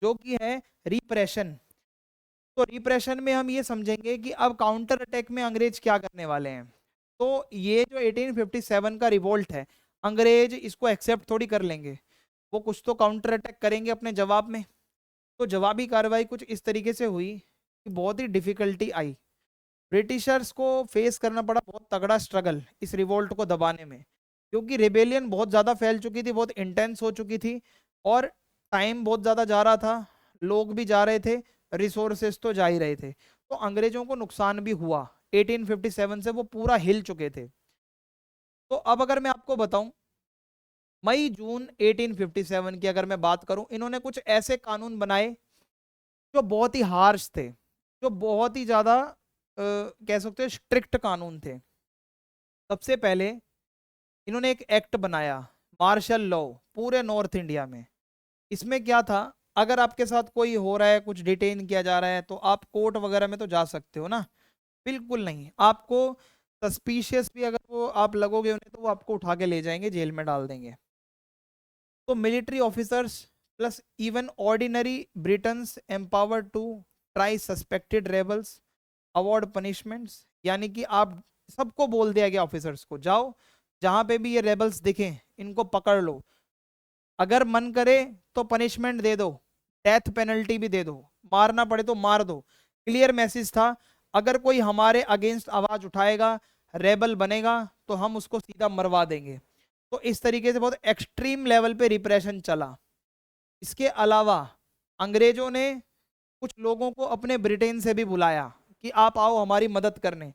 जो कि है रिप्रेशन। तो रिप्रेशन में हम ये समझेंगे कि अब काउंटर अटैक में अंग्रेज क्या करने वाले हैं। तो ये जो 1857 का रिवोल्ट है, अंग्रेज इसको एक्सेप्ट थोड़ी कर लेंगे, वो कुछ तो काउंटर अटैक करेंगे अपने जवाब में। तो जवाबी कार्रवाई कुछ इस तरीके से हुई कि बहुत ही डिफिकल्टी आई, ब्रिटिशर्स को फेस करना पड़ा बहुत तगड़ा स्ट्रगल इस रिवोल्ट को दबाने में, क्योंकि रिबेलियन बहुत ज़्यादा फैल चुकी थी, बहुत इंटेंस हो चुकी थी, और टाइम बहुत ज़्यादा जा रहा था, लोग भी जा रहे थे, रिसोर्सेस तो जा ही रहे थे। तो अंग्रेजों को नुकसान भी हुआ, 1857 से वो पूरा हिल चुके थे। तो अब अगर मैं आपको बताऊं, मई जून 1857 की अगर मैं बात करूं, इन्होंने कुछ ऐसे कानून बनाए जो बहुत ही हार्श थे, जो बहुत ही ज्यादा कह सकते हैं स्ट्रिक्ट कानून थे। सबसे पहले इन्होंने एक एक्ट बनाया, मार्शल लॉ, पूरे नॉर्थ इंडिया में। इसमें क्या था, अगर आपके साथ कोई हो रहा है, कुछ डिटेन किया जा रहा है, तो आप कोर्ट वगैरह में तो जा सकते हो ना, बिल्कुल नहीं। आपको सस्पिशियस भी अगर वो आप लगोगे उन्हें, तो वो आपको उठा के ले जाएंगे, जेल में डाल देंगे। तो military officers plus even ordinary Britons empowered to try suspected rebels, award punishments, यानी कि आप सबको बोल दिया गया ऑफिसर्स को, जाओ जहां पे भी ये रेबल्स दिखें इनको पकड़ लो, अगर मन करे तो पनिशमेंट दे दो, डेथ पेनल्टी भी दे दो, मारना पड़े तो मार दो। क्लियर मैसेज था, अगर कोई हमारे अगेंस्ट आवाज उठाएगा, रेबल बनेगा, तो हम उसको सीधा मरवा देंगे। तो इस तरीके से बहुत एक्सट्रीम लेवल पे रिप्रेशन चला। इसके अलावा अंग्रेजों ने कुछ लोगों को अपने ब्रिटेन से भी बुलाया कि आप आओ हमारी मदद करने।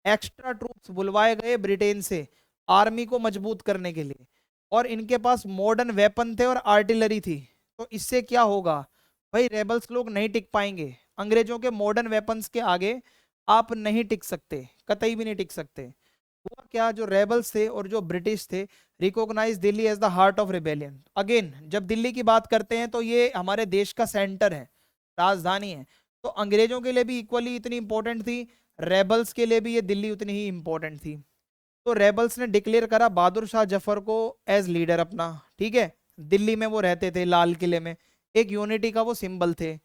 एक्स्ट्रा ट्रूप्स बुलवाए गए ब्रिटेन से आर्मी को मजबूत करने के लिए, और इनके पास मॉडर्न वेपन थे और आर्टिलरी थी। तो इससे क्या होगा भाई, रेबल्स लोग नहीं टिक पाएंगे अंग्रेजों के मॉडर्न वेपन्स के आगे। आप नहीं टिक सकते, कतई भी नहीं टिक सकते। हुआ क्या, जो रेबल्स थे और जो ब्रिटिश थे recognise Delhi as the heart of rebellion. Again जब दिल्ली की बात करते हैं तो ये हमारे देश का सेंटर है, राजधानी है। तो अंग्रेजों के लिए भी इक्वली इतनी इंपॉर्टेंट थी, रेबल्स के लिए भी ये दिल्ली उतनी ही इंपॉर्टेंट थी। तो रेबल्स ने डिक्लेयर करा बहादुर शाह जफर को एज लीडर अपना, ठीक है। दिल्ली में वो रहते थे लाल किले में, एक यूनिटी का वो सिंबल थे।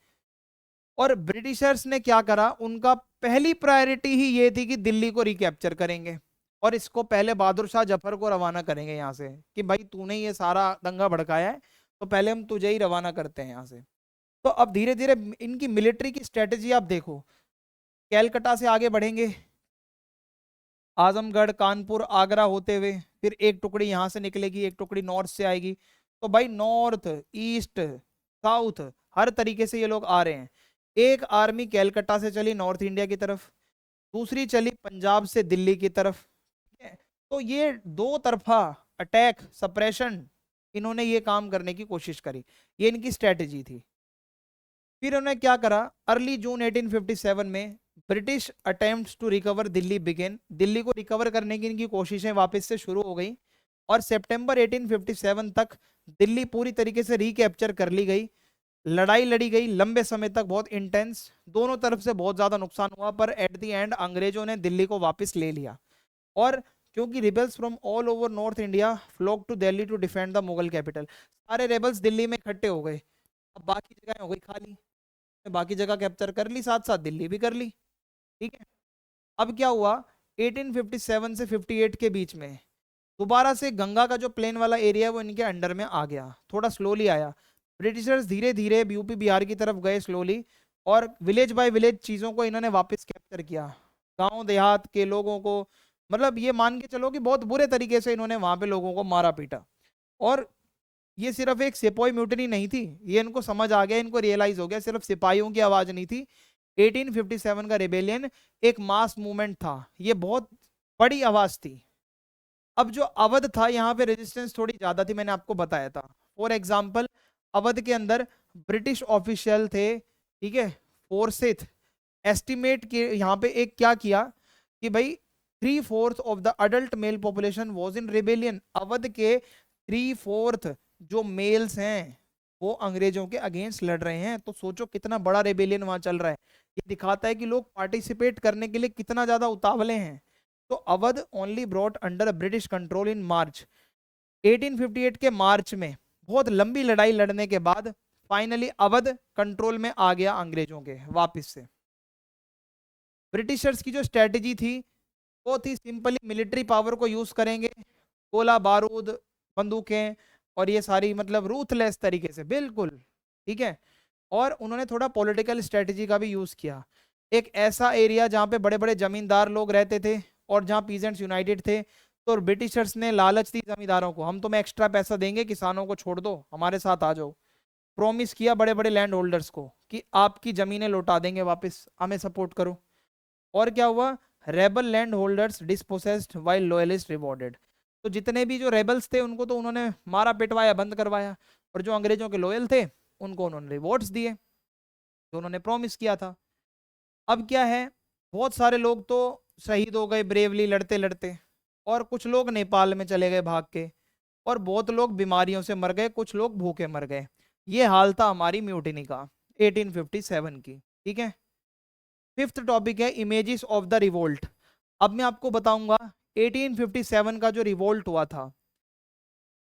और ब्रिटिशर्स ने क्या करा, उनका पहली प्रायोरिटी ही ये थी कि दिल्ली को रिकैप्चर करेंगे, और इसको पहले बहादुर शाह जफर को रवाना करेंगे यहाँ से, कि भाई तूने ये सारा दंगा भड़काया है, तो पहले हम तुझे ही रवाना करते हैं यहाँ से। तो अब धीरे धीरे इनकी मिलिट्री की स्ट्रेटेजी आप देखो, कैलकटा से आगे बढ़ेंगे, आजमगढ़ कानपुर आगरा होते हुए, फिर एक टुकड़ी यहाँ से निकलेगी, एक टुकड़ी नॉर्थ से आएगी। तो भाई नॉर्थ ईस्ट साउथ हर तरीके से ये लोग आ रहे हैं। एक आर्मी कैलकटा से चली नॉर्थ इंडिया की तरफ, दूसरी चली पंजाब से दिल्ली की तरफ, ठीक है। तो ये दो तरफा अटैक सप्रेशन, इन्होंने ये काम करने की कोशिश करी, ये इनकी स्ट्रेटेजी थी। फिर उन्होंने क्या करा, अर्ली जून 1857 में British attempts to recover Delhi began, Delhi को रिकवर करने की इनकी कोशिशें वापस से शुरू हो गई, और सितंबर 1857 तक दिल्ली पूरी तरीके से रिकैप्चर कर ली गई। लड़ाई लड़ी गई लंबे समय तक, बहुत इंटेंस, दोनों तरफ से बहुत ज्यादा नुकसान हुआ, पर एट द एंड अंग्रेजों ने दिल्ली को वापस ले लिया। और क्योंकि rebels from all over north India flock to Delhi to defend the Mughal capital, सारे रेबल्स दिल्ली में इकट्ठे हो गए, अब बाकी जगह हो गई खाली, बाकी जगह कैप्चर कर ली, साथ साथ दिल्ली भी कर ली, ठीक है। अब क्या हुआ, 1857 से 58 के बीच में दोबारा से गंगा का जो प्लेन वाला एरिया है वो इनके अंडर में आ गया, थोड़ा स्लोली आया। ब्रिटिशर्स धीरे धीरे यूपी बिहार की तरफ गए स्लोली, और विलेज बाय विलेज चीज़ों को इन्होंने वापस कैप्चर किया, गांव देहात के लोगों को, मतलब ये मान के चलो कि बहुत बुरे तरीके से इन्होंने वहां पे लोगों को मारा पीटा। और ये सिर्फ एक सिपाही म्यूटनी नहीं थी, ये इनको समझ आ गया, इनको रियलाइज हो गया सिर्फ सिपाहियों की आवाज नहीं थी। 1857 का रेबेलियन एक मास मूवमेंट था, ये बहुत बड़ी आवाज थी। अब जो अवध था यहाँ पे रेजिस्टेंस थोड़ी ज्यादा थी, मैंने आपको बताया था। फॉर एग्जाम्पल अवध के अंदर ब्रिटिश ऑफिशियल थे, ठीक है, फोर्सेस एस्टिमेट के यहाँ पे एक क्या किया कि भाई 3/4 of the adult mail population was in rebellion. Awadh के 3/4 जो मेल्स हैं वो अंग्रेजों के अगेंस्ट लड़ रहे हैं। तो सोचो कितना बड़ा रेबेलियन वहां चल रहा है, ये दिखाता है कि लोग पार्टिसिपेट करने के लिए कितना ज्यादा उतावले हैं। तो Awadh only brought under British control in March 1858 के मार्च में, बहुत लंबी लड़ाई लड़ने के बाद फाइनली अवध कंट्रोल में आ गया अंग्रेजों के वापस से। ब्रिटिशर्स की जो स्ट्रेटेजी थी वो थी सिंपली मिलिट्री पावर को यूज करेंगे, गोला बारूद बंदूकें और ये सारी, मतलब रूथलेस तरीके से बिल्कुल, ठीक है। और उन्होंने थोड़ा पॉलिटिकल स्ट्रेटेजी का भी यूज किया। एक ऐसा एरिया जहाँ पे बड़े बड़े जमींदार लोग रहते थे और जहाँ पीजेंट्स यूनाइटेड थे, तो ब्रिटिशर्स ने लालच दी जमींदारों को, हम तुम्हें एक्स्ट्रा पैसा देंगे, किसानों को छोड़ दो, हमारे साथ आ जाओ। प्रॉमिस किया बड़े बड़े लैंड होल्डर्स को कि आपकी जमीनें लौटा देंगे वापस, हमें सपोर्ट करो। और क्या हुआ, rebel land holders dispossessed while loyalist rewarded. तो जितने भी जो रेबल्स थे उनको तो उन्होंने मारा पिटवाया, बंद करवाया, और जो अंग्रेजों के लॉयल थे उनको उन्होंने रिवॉर्ड्स दिए जो उन्होंने प्रॉमिस किया था। अब क्या है, बहुत सारे लोग तो शहीद हो गए ब्रेवली लड़ते लड़ते, और कुछ लोग नेपाल में चले गए भाग के, और बहुत लोग बीमारियों से मर गए, कुछ लोग भूखे मर गए। ये हाल था हमारी म्यूटिनी का 1857 की, ठीक है। फिफ्थ टॉपिक है इमेजेस ऑफ द रिवोल्ट। अब मैं आपको बताऊंगा 1857 का जो रिवोल्ट हुआ था,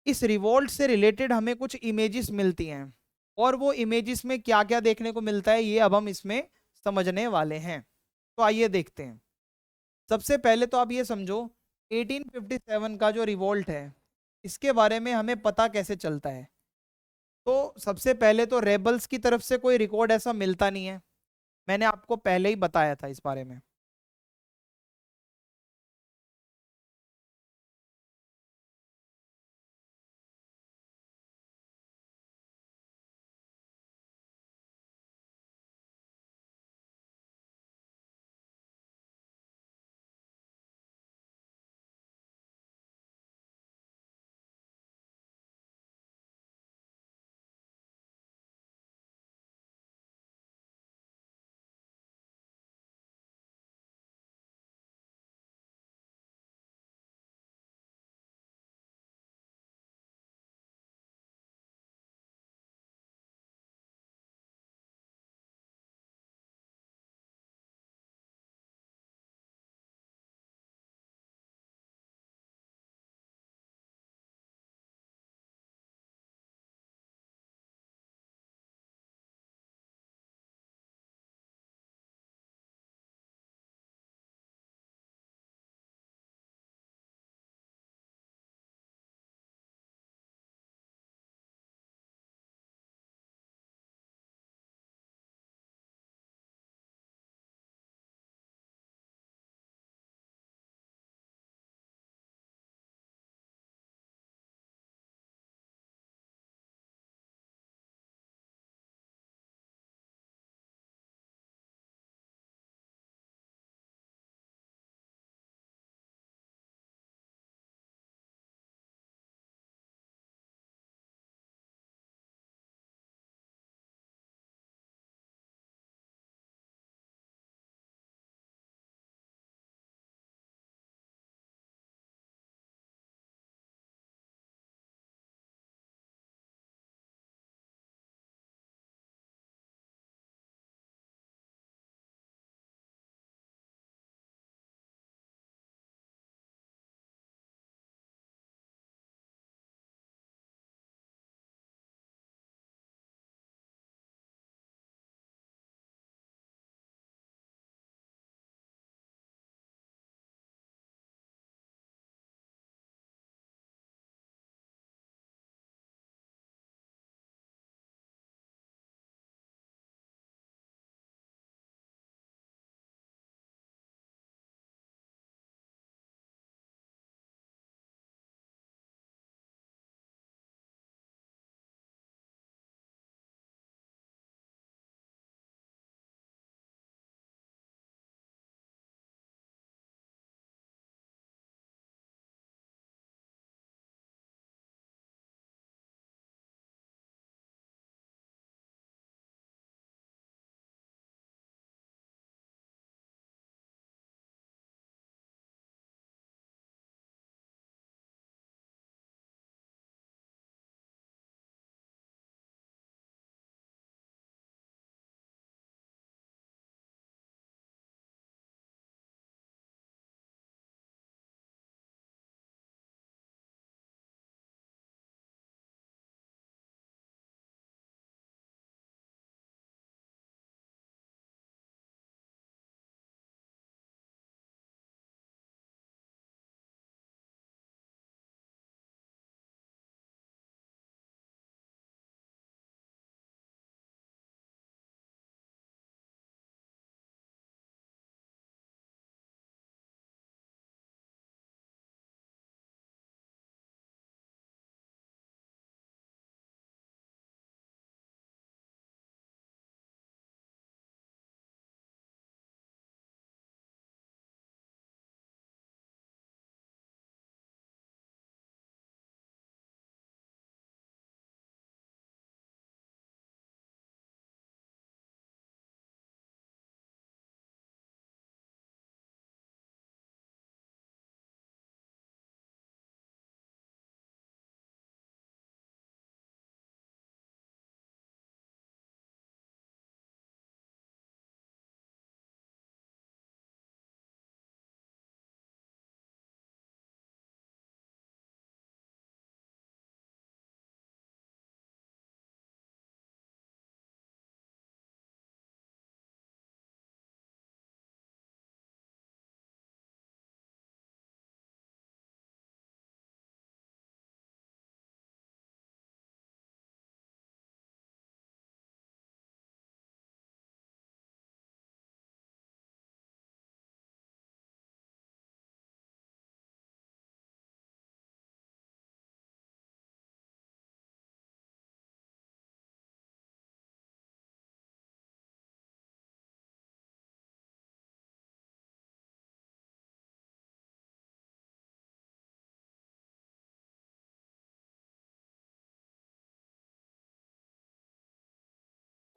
इस रिवोल्ट से रिलेटेड हमें कुछ इमेजेस मिलती हैं, और वो इमेजेस में क्या क्या देखने को मिलता है ये अब हम इसमें समझने वाले हैं। तो आइए देखते हैं। सबसे पहले तो आप ये समझो 1857 का जो रिवोल्ट है, इसके बारे में हमें पता कैसे चलता है। तो सबसे पहले तो रेबल्स की तरफ से कोई रिकॉर्ड ऐसा मिलता नहीं है, मैंने आपको पहले ही बताया था इस बारे में।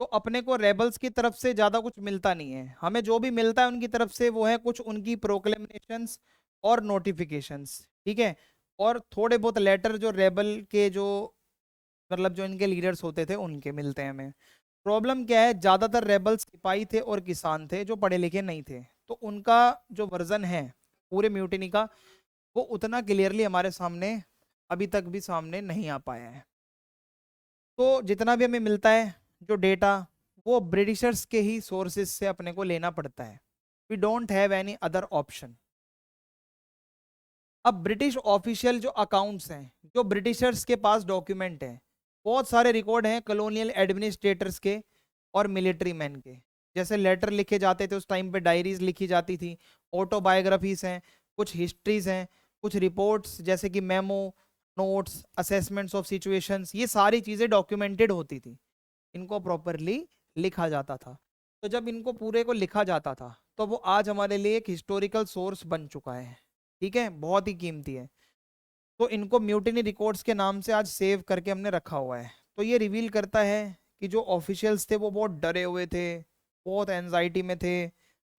तो अपने को रेबल्स की तरफ से ज्यादा कुछ मिलता नहीं है, हमें जो भी मिलता है उनकी तरफ से वो है कुछ उनकी प्रोक्लेमेशंस और नोटिफिकेशंस, ठीक है, और थोड़े बहुत लेटर जो रेबल के जो मतलब जो इनके लीडर्स होते थे उनके मिलते हैं हमें। प्रॉब्लम क्या है, ज्यादातर रेबल्स सिपाही थे और किसान थे जो पढ़े लिखे नहीं थे, तो उनका जो वर्जन है पूरे म्यूटिनी का वो उतना क्लियरली हमारे सामने अभी तक भी सामने नहीं आ पाया है। तो जितना भी हमें मिलता है जो डेटा वो ब्रिटिशर्स के ही सोर्सेज से अपने को लेना पड़ता है, we don't have any other option. अब ब्रिटिश ऑफिशियल जो अकाउंट्स हैं, जो ब्रिटिशर्स के पास डॉक्यूमेंट हैं, बहुत सारे रिकॉर्ड हैं कॉलोनियल एडमिनिस्ट्रेटर्स के और मिलिट्री मैन के। जैसे लेटर लिखे जाते थे उस टाइम पे, डायरीज लिखी जाती थी, ऑटोबायोग्राफीज हैं, कुछ हिस्ट्रीज हैं, कुछ रिपोर्ट्स जैसे कि memo, notes, assessments of situations, ये सारी चीज़ें डॉक्यूमेंटेड होती थी, इनको प्रॉपरली लिखा जाता था। तो जब इनको पूरे को लिखा जाता था तो वो आज हमारे लिए एक हिस्टोरिकल सोर्स बन चुका है, ठीक है, बहुत ही कीमती है। तो इनको म्यूटिनी रिकॉर्ड्स के नाम से आज सेव करके हमने रखा हुआ है। तो ये रिवील करता है कि जो ऑफिशियल्स थे वो बहुत डरे हुए थे, बहुत एनजाइटी में थे,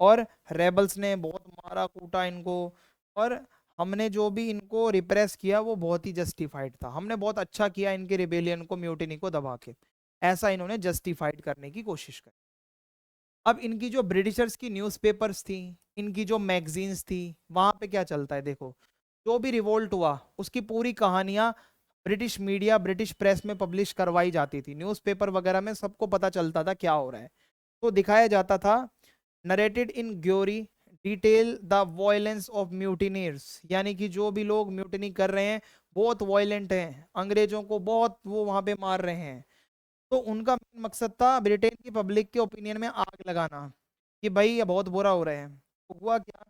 और रेबल्स ने बहुत मारा कूटा इनको, और हमने जो भी इनको रिप्रेस किया वो बहुत ही जस्टिफाइड था, हमने बहुत अच्छा किया इनके रिबेलियन को, म्यूटिनी को दबा के, ऐसा इन्होंने जस्टिफाइड करने की कोशिश करी। अब इनकी जो ब्रिटिशर्स की न्यूज़पेपर्स थी, इनकी जो मैगजीन्स थी, वहां पे क्या चलता है देखो, जो भी रिवोल्ट हुआ उसकी पूरी कहानियां ब्रिटिश मीडिया, ब्रिटिश प्रेस में पब्लिश करवाई जाती थी, न्यूज़पेपर वगैरह में सबको पता चलता था क्या हो रहा है। तो दिखाया जाता था, narrated in gory detail the violence of mutineers, यानी कि जो भी लोग म्यूटिनी कर रहे हैं बहुत वॉयलेंट हैं, अंग्रेजों को बहुत वो वहां पे मार रहे हैं। तो उनका मेन मकसद था ब्रिटेन की पब्लिक के ओपिनियन में आग लगाना कि भाई ये बहुत बुरा हो रहा है। तो हुआ क्या,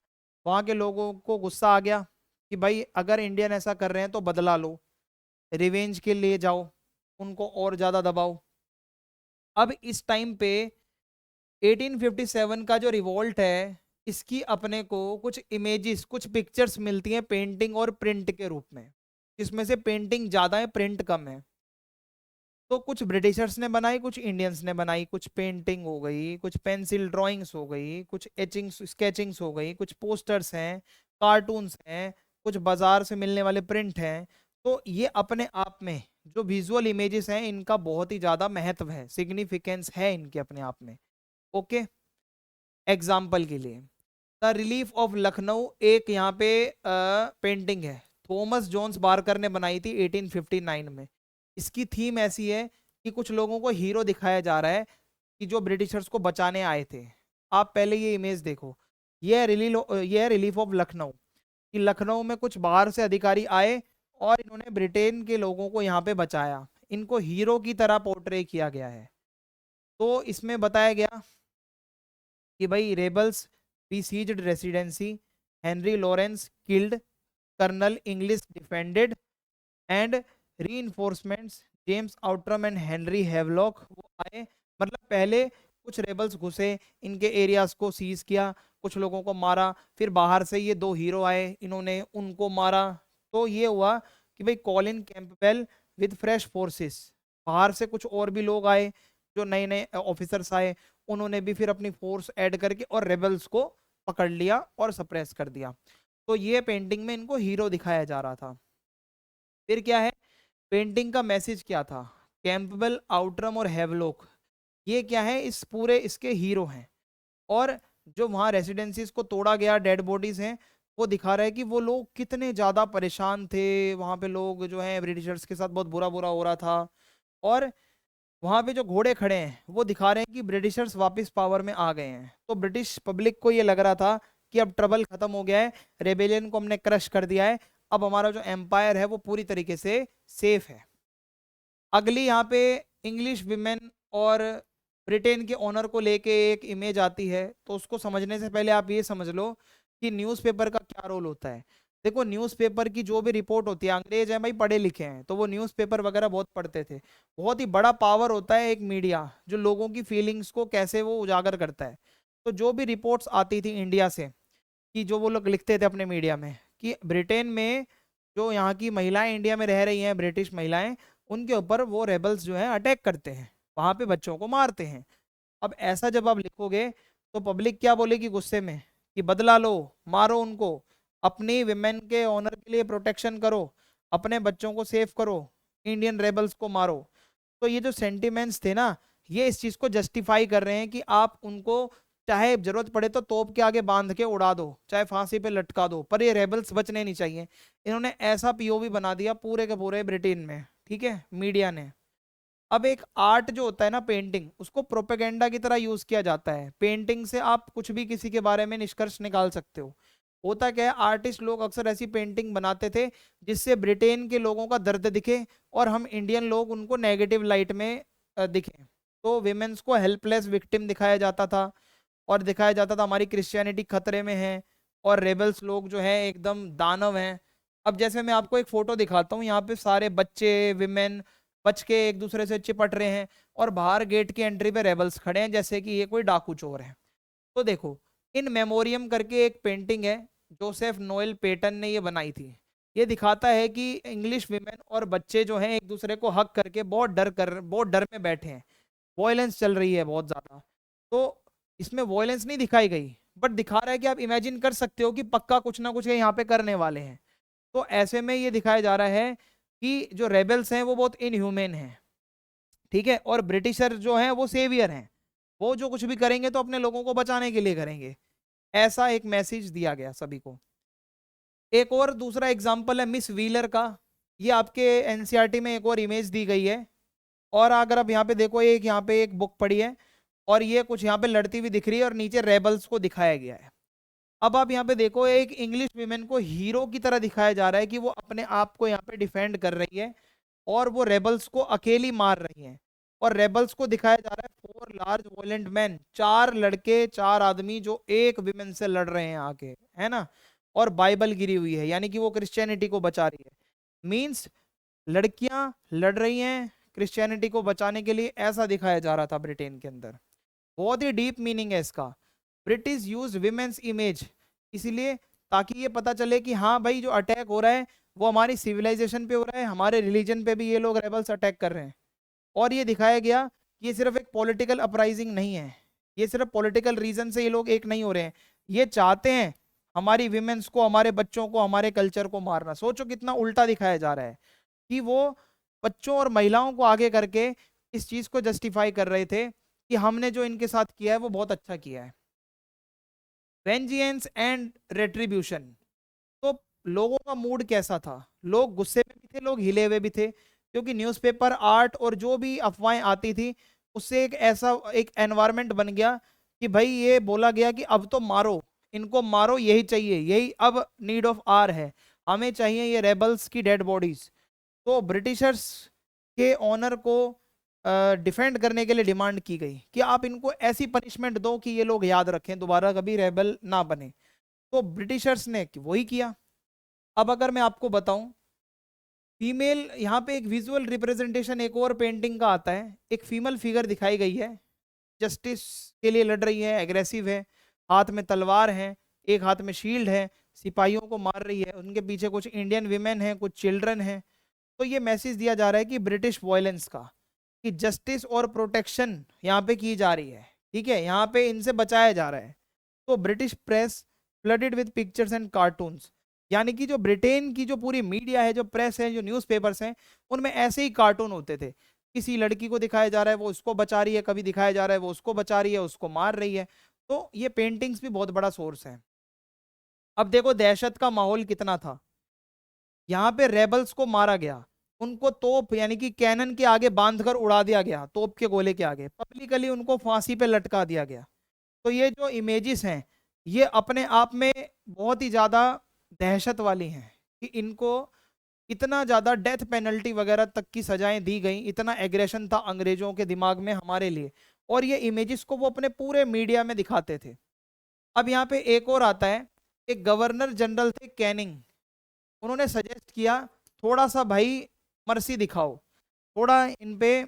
वहाँ के लोगों को गुस्सा आ गया कि भाई अगर इंडियन ऐसा कर रहे हैं तो बदला लो, रिवेंज के लिए जाओ, उनको और ज़्यादा दबाओ। अब इस टाइम पे 1857 का जो रिवोल्ट है, इसकी अपने को कुछ इमेजेस, कुछ पिक्चर्स मिलती हैं पेंटिंग और प्रिंट के रूप में, इसमें से पेंटिंग ज़्यादा है प्रिंट कम है। तो कुछ ब्रिटिशर्स ने बनाई, कुछ इंडियंस ने बनाई, कुछ पेंटिंग हो गई, कुछ पेंसिल ड्राइंग्स हो गई, कुछ एचिंग्स स्केचिंग्स हो गई, कुछ पोस्टर्स हैं, कार्टून्स हैं, कुछ बाजार से मिलने वाले प्रिंट हैं। तो ये अपने आप में जो विजुअल इमेजेस हैं इनका बहुत ही ज़्यादा महत्व है, सिग्निफिकेंस है इनके अपने आप में। ओके, एग्जाम्पल के लिए द रिलीफ ऑफ लखनऊ एक यहाँ पे पेंटिंग है, थॉमस जोन्स बारकर ने बनाई थी 1859 में। इसकी थीम ऐसी है कि कुछ लोगों को हीरो दिखाया जा रहा है कि जो ब्रिटिशर्स को बचाने आए थे। आप पहले ये इमेज देखो, ये है रिलीफ ऑफ लखनऊ, कि लखनऊ में कुछ बाहर से अधिकारी आए और इन्होंने ब्रिटेन के लोगों को यहाँ पे बचाया, इनको हीरो की तरह पोर्ट्रे किया गया है। तो इसमें बताया गया कि भाई rebels besieged residency, Henry Lawrence killed, colonel Inglis defended and reinforcements James Outram and Henry Havelock वो आए। मतलब पहले कुछ रेबल्स घुसे, इनके एरियाज को सीज किया, कुछ लोगों को मारा, फिर बाहर से ये दो हीरो आए, इन्होंने उनको मारा। तो ये हुआ कि भाई Colin Campbell with fresh forces, बाहर से कुछ और भी लोग आए, जो नए नए ऑफिसर्स आए, उन्होंने भी फिर अपनी फोर्स ऐड करके और रेबल्स को पकड़ लिया और सप्रेस कर दिया। तो ये पेंटिंग में इनको हीरो दिखाया जा रहा था। फिर क्या है, पेंटिंग का मैसेज क्या था, कैंपबेल, आउटरम और हेवलॉक ये क्या है, इस पूरे इसके हीरो हैं। और जो वहाँ रेसिडेंसीज को तोड़ा गया, डेड बॉडीज हैं, वो दिखा रहा है कि वो लोग कितने ज़्यादा परेशान थे, वहाँ पे लोग जो हैं ब्रिटिशर्स के साथ बहुत बुरा बुरा हो रहा था। और वहाँ पे जो घोड़े खड़े हैं वो दिखा रहे हैं कि ब्रिटिशर्स वापस पावर में आ गए हैं। तो ब्रिटिश पब्लिक को ये लग रहा था कि अब ट्रबल खत्म हो गया है, रेबेलियन को हमने क्रश कर दिया है, अब हमारा जो एम्पायर है वो पूरी तरीके से सेफ है। अगली यहाँ पे इंग्लिश विमेन और ब्रिटेन के ऑनर को लेके एक इमेज आती है। तो उसको समझने से पहले आप ये समझ लो कि न्यूज़पेपर का क्या रोल होता है। देखो, न्यूज़पेपर की जो भी रिपोर्ट होती है, अंग्रेज हैं भाई, पढ़े लिखे हैं, तो वो न्यूज़पेपर वगैरह बहुत पढ़ते थे। बहुत ही बड़ा पावर होता है एक मीडिया, जो लोगों की फीलिंग्स को कैसे वो उजागर करता है। तो जो भी रिपोर्ट्स आती थी इंडिया से, कि जो वो लोग लिखते थे अपने मीडिया में कि ब्रिटेन में जो यहाँ की महिलाएं इंडिया में रह रही हैं, ब्रिटिश महिलाएं, उनके ऊपर वो रेबल्स जो है अटैक करते हैं, वहां पे बच्चों को मारते हैं। अब ऐसा जब आप लिखोगे तो पब्लिक क्या बोलेगी गुस्से में, कि बदला लो, मारो उनको, अपनी विमेन के ऑनर के लिए प्रोटेक्शन करो, अपने बच्चों को सेव करो, इंडियन रेबल्स को मारो। तो ये जो सेंटिमेंट्स थे ना, ये इस चीज को जस्टिफाई कर रहे हैं कि आप उनको चाहे जरूरत पड़े तो तोप के आगे बांध के उड़ा दो, चाहे फांसी पे लटका दो, पर ये रेबल्स बचने नहीं चाहिए। इन्होंने ऐसा पीओवी बना दिया पूरे के पूरे ब्रिटेन में, ठीक है, मीडिया ने। अब एक आर्ट जो होता है ना, पेंटिंग, उसको प्रोपेगेंडा की तरह यूज किया जाता है। पेंटिंग से आप कुछ भी किसी के बारे में निष्कर्ष निकाल सकते हो। होता क्या है, आर्टिस्ट लोग अक्सर ऐसी पेंटिंग बनाते थे जिससे ब्रिटेन के लोगों का दर्द दिखे और हम इंडियन लोग उनको नेगेटिव लाइट में दिखें। तो विमेन्स को हेल्पलेस विक्टिम दिखाया जाता था, और दिखाया जाता था हमारी क्रिश्चियनिटी खतरे में है, और रेबल्स लोग जो है एकदम दानव हैं। अब जैसे मैं आपको एक फोटो दिखाता हूँ, यहाँ पे सारे बच्चे विमेन बच के एक दूसरे से चिपट रहे हैं, और बाहर गेट की एंट्री पे रेबल्स खड़े हैं जैसे कि ये कोई डाकू चोर है। तो देखो, इन मेमोरियम करके एक पेंटिंग है, जोसेफ नोएल पेटन ने ये बनाई थी। ये दिखाता है कि इंग्लिश विमेन और बच्चे जो हैं एक दूसरे को हक करके बहुत डर में बैठे हैं। वॉयलेंस चल रही है बहुत ज्यादा। तो इसमें वॉयलेंस नहीं दिखाई गई, बट दिखा रहा है कि आप इमेजिन कर सकते हो कि पक्का कुछ ना कुछ ये यहाँ पे करने वाले हैं। तो ऐसे में ये दिखाया जा रहा है कि जो रेबल्स हैं वो बहुत इनह्यूमन हैं, ठीक है, और ब्रिटिशर जो हैं वो सेवियर हैं। वो जो कुछ भी करेंगे तो अपने लोगों को बचाने के लिए करेंगे। ऐसा एक मैसेज दिया गया सभी को। एक और दूसरा एग्जाम्पल है मिस व्हीलर का। ये आपके एनसीईआरटी में एक और इमेज दी गई है। और अगर आप यहाँ पे देखो, एक यहाँ पे एक बुक पड़ी है, और ये कुछ यहाँ पे लड़ती हुई दिख रही है, और नीचे रेबल्स को दिखाया गया है। अब आप यहाँ पे देखो, एक इंग्लिश वीमेन को हीरो की तरह दिखाया जा रहा है कि वो अपने आप को यहाँ पे डिफेंड कर रही है, और वो रेबल्स को अकेली मार रही है। और रेबल्स को दिखाया जा रहा है 4 लार्ज वॉयलेंट मैन, 4 लड़के 4 आदमी जो एक विमेन से लड़ रहे हैं आके, है ना। और बाइबल गिरी हुई है, यानी कि वो क्रिश्चियनिटी को बचा रही है। मीन्स लड़कियां लड़ रही हैं क्रिश्चियनिटी को बचाने के लिए, ऐसा दिखाया जा रहा था ब्रिटेन के अंदर। बहुत ही डीप मीनिंग है इसका। ब्रिटिश यूज विमेन्स इमेज इसलिए ताकि ये पता चले कि हाँ भाई, जो अटैक हो रहा है वो हमारी सिविलाइजेशन पे हो रहा है, हमारे रिलीजन पे भी ये लोग रेबल्स अटैक कर रहे हैं। और ये दिखाया गया कि ये सिर्फ एक पॉलिटिकल अपराइजिंग नहीं है, ये सिर्फ पॉलिटिकल रीजन से ये लोग एक नहीं हो रहे हैं। ये चाहते हैं हमारी विमेन्स को, हमारे बच्चों को, हमारे कल्चर को मारना। सोचो कितना उल्टा दिखाया जा रहा है कि वो बच्चों और महिलाओं को आगे करके इस चीज को जस्टिफाई कर रहे थे कि हमने जो इनके साथ किया है वो बहुत अच्छा किया है। Vengeance and retribution. तो लोगों का मूड कैसा था? लोग गुस्से में भी थे, लोग हिले हुए भी थे, क्योंकि न्यूज़पेपर, आर्ट और जो भी अफवाहें आती थी उससे एक ऐसा एक एनवायरनमेंट बन गया कि भाई ये बोला गया कि अब तो मारो, इनको मारो, यही चाहिए, यही अब नीड ऑफ आर है, हमें चाहिए ये रेबल्स की डेड बॉडीज। तो ब्रिटिशर्स के ऑनर को डिफेंड करने के लिए डिमांड की गई कि आप इनको ऐसी पनिशमेंट दो कि ये लोग याद रखें, दोबारा कभी रेबल ना बने। तो ब्रिटिशर्स ने वही किया। अब अगर मैं आपको बताऊं, फीमेल, यहाँ पे एक विजुअल रिप्रेजेंटेशन एक और पेंटिंग का आता है, एक फीमेल फिगर दिखाई गई है, जस्टिस के लिए लड़ रही है, एग्रेसिव है, हाथ में तलवार है, एक हाथ में शील्ड है, सिपाहियों को मार रही है, उनके पीछे कुछ इंडियन विमेन हैं, कुछ चिल्ड्रन हैं। तो ये मैसेज दिया जा रहा है कि ब्रिटिश वॉयलेंस का, कि जस्टिस और प्रोटेक्शन यहाँ पे की जा रही है, ठीक है, यहाँ पे इनसे बचाया जा रहा है। तो British press flooded with pictures and cartoons, यानी कि जो ब्रिटेन की जो पूरी मीडिया है, जो प्रेस है, जो न्यूज़पेपर्स हैं, उनमें ऐसे ही कार्टून होते थे। किसी लड़की को दिखाया जा रहा है वो उसको बचा रही है, कभी दिखाया जा रहा है वो उसको बचा रही है, उसको मार रही है। तो ये पेंटिंग्स भी बहुत बड़ा सोर्स है। अब देखो दहशत का माहौल कितना था। यहाँ पे रेबल्स को मारा गया, उनको तोप यानी कि कैनन के आगे बांधकर उड़ा दिया गया, तोप के गोले के आगे, पब्लिकली उनको फांसी पे लटका दिया गया। तो ये जो इमेजेस हैं ये अपने आप में बहुत ही ज्यादा दहशत वाली हैं, कि इनको इतना ज्यादा डेथ पेनल्टी वगैरह तक की सजाएं दी गई, इतना एग्रेशन था अंग्रेजों के दिमाग में हमारे लिए, और ये इमेजेस को वो अपने पूरे मीडिया में दिखाते थे। अब यहाँ पे एक और आता है, एक गवर्नर जनरल थे कैनिंग, उन्होंने सजेस्ट किया थोड़ा सा भाई मर्सी दिखाओ, थोड़ा इन पे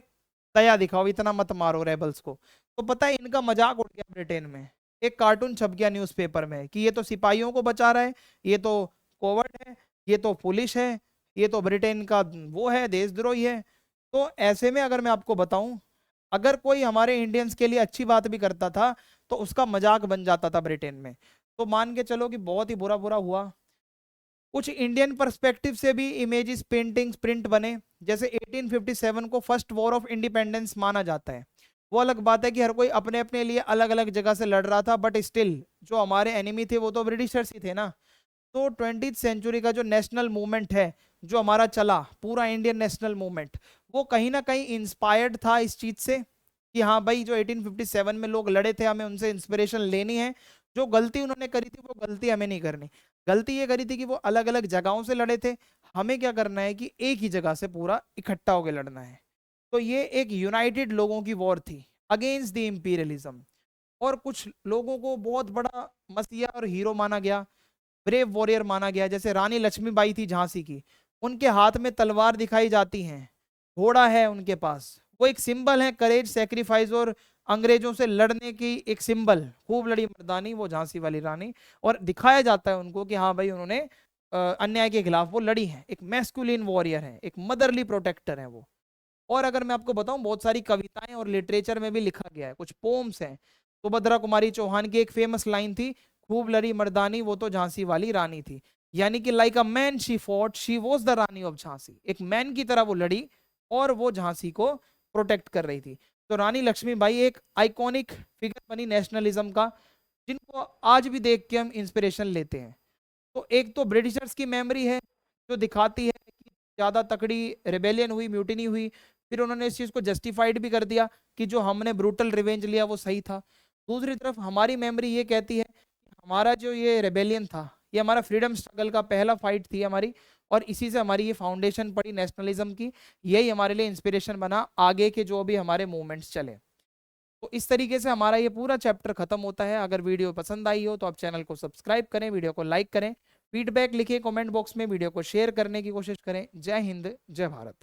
दया दिखाओ, इतना मत मारो रेबल्स को। तो पता है इनका मजाक उड़ गया ब्रिटेन में, एक कार्टून छप गया न्यूज़पेपर में कि ये तो सिपाहियों को बचा रहा है, ये तो कोवर्ट है, ये तो पुलिस है, ये तो ब्रिटेन का वो है, देशद्रोही है। तो ऐसे में अगर मैं आपको बताऊं, अगर कोई हमारे इंडियंस के लिए अच्छी बात भी करता था तो उसका मजाक बन जाता था ब्रिटेन में। तो मान के चलो कि बहुत ही बुरा बुरा हुआ। कुछ इंडियन पर्सपेक्टिव से भी इमेजेस पेंटिंग्स प्रिंट बने, जैसे 1857 को फर्स्ट वॉर ऑफ इंडिपेंडेंस माना जाता है। वो अलग बात है कि हर कोई अपने अपने लिए अलग अलग जगह से लड़ रहा था, बट स्टिल जो हमारे एनिमी थे वो तो ब्रिटिशर्स ही थे ना। तो 20th सेंचुरी का जो नेशनल मूवमेंट है जो हमारा चला, पूरा इंडियन नेशनल मूवमेंट, वो कहीं ना कहीं इंस्पायर्ड था इस चीज से कि हाँ भाई जो 1857 में लोग लड़े थे हमें उनसे इंस्पिरेशन लेनी है। जो गलती उन्होंने करी थी वो गलती हमें नहीं करनी। गलती ये करी थी कि वो अलग अलग जगहों से लड़े थे, हमें क्या करना है कि एक ही जगह से पूरा इकट्ठा होकर लड़ना है। तो ये एक यूनाइटेड लोगों की वॉर थी अगेंस्ट द इंपीरियलिज्म। और कुछ लोगों को बहुत बड़ा मसीहा और हीरो माना गया, ब्रेव वॉरियर माना गया, जैसे रानी लक्ष्मीबाई थी झांसी की, उनके हाथ में तलवार दिखाई जाती है, घोड़ा है उनके पास, वो एक सिंबल है करेज, सेक्रीफाइस और अंग्रेजों से लड़ने की एक सिंबल, खूब लड़ी मर्दानी वो झांसी वाली रानी। और दिखाया जाता है उनको कि हाँ भाई उन्होंने अन्याय के खिलाफ वो लड़ी है, एक मैस्कुलिन वॉरियर है, एक मदरली प्रोटेक्टर है वो। और अगर मैं आपको बताऊं बहुत सारी कविताएं और लिटरेचर में भी लिखा गया है, कुछ पोम्स हैं। सुभद्रा कुमारी चौहान की एक फेमस लाइन थी, खूब लड़ी मर्दानी वो तो झांसी वाली रानी थी। यानी कि like a man she fought she was the Rani of Jhansi, एक मैन की तरह वो लड़ी और वो झांसी को प्रोटेक्ट कर रही थी। तो रानी लक्ष्मीबाई एक आइकॉनिक फिगर बनी नेशनलिज्म का, जिनको आज भी देख के हम इंस्पिरेशन लेते हैं। तो एक तो ब्रिटिशर्स की मेमोरी है जो दिखाती है कि ज्यादा तकड़ी रिबेलियन हुई, म्यूटिनी हुई, फिर उन्होंने इस चीज को जस्टिफाइड भी कर दिया कि जो हमने ब्रूटल रिवेंज लिया वो सही था। दूसरी तरफ हमारी मेमोरी ये कहती है कि हमारा जो ये रेबेलियन था ये हमारा फ्रीडम स्ट्रगल का पहला फाइट थी हमारी, और इसी से हमारी ये फाउंडेशन पड़ी नेशनलिज्म की, यही हमारे लिए इंस्पिरेशन बना आगे के जो भी हमारे मूवमेंट्स चले। तो इस तरीके से हमारा ये पूरा चैप्टर खत्म होता है। अगर वीडियो पसंद आई हो तो आप चैनल को सब्सक्राइब करें, वीडियो को लाइक करें, फीडबैक लिखिए कमेंट बॉक्स में, वीडियो को शेयर करने की कोशिश करें। जय हिंद, जय भारत।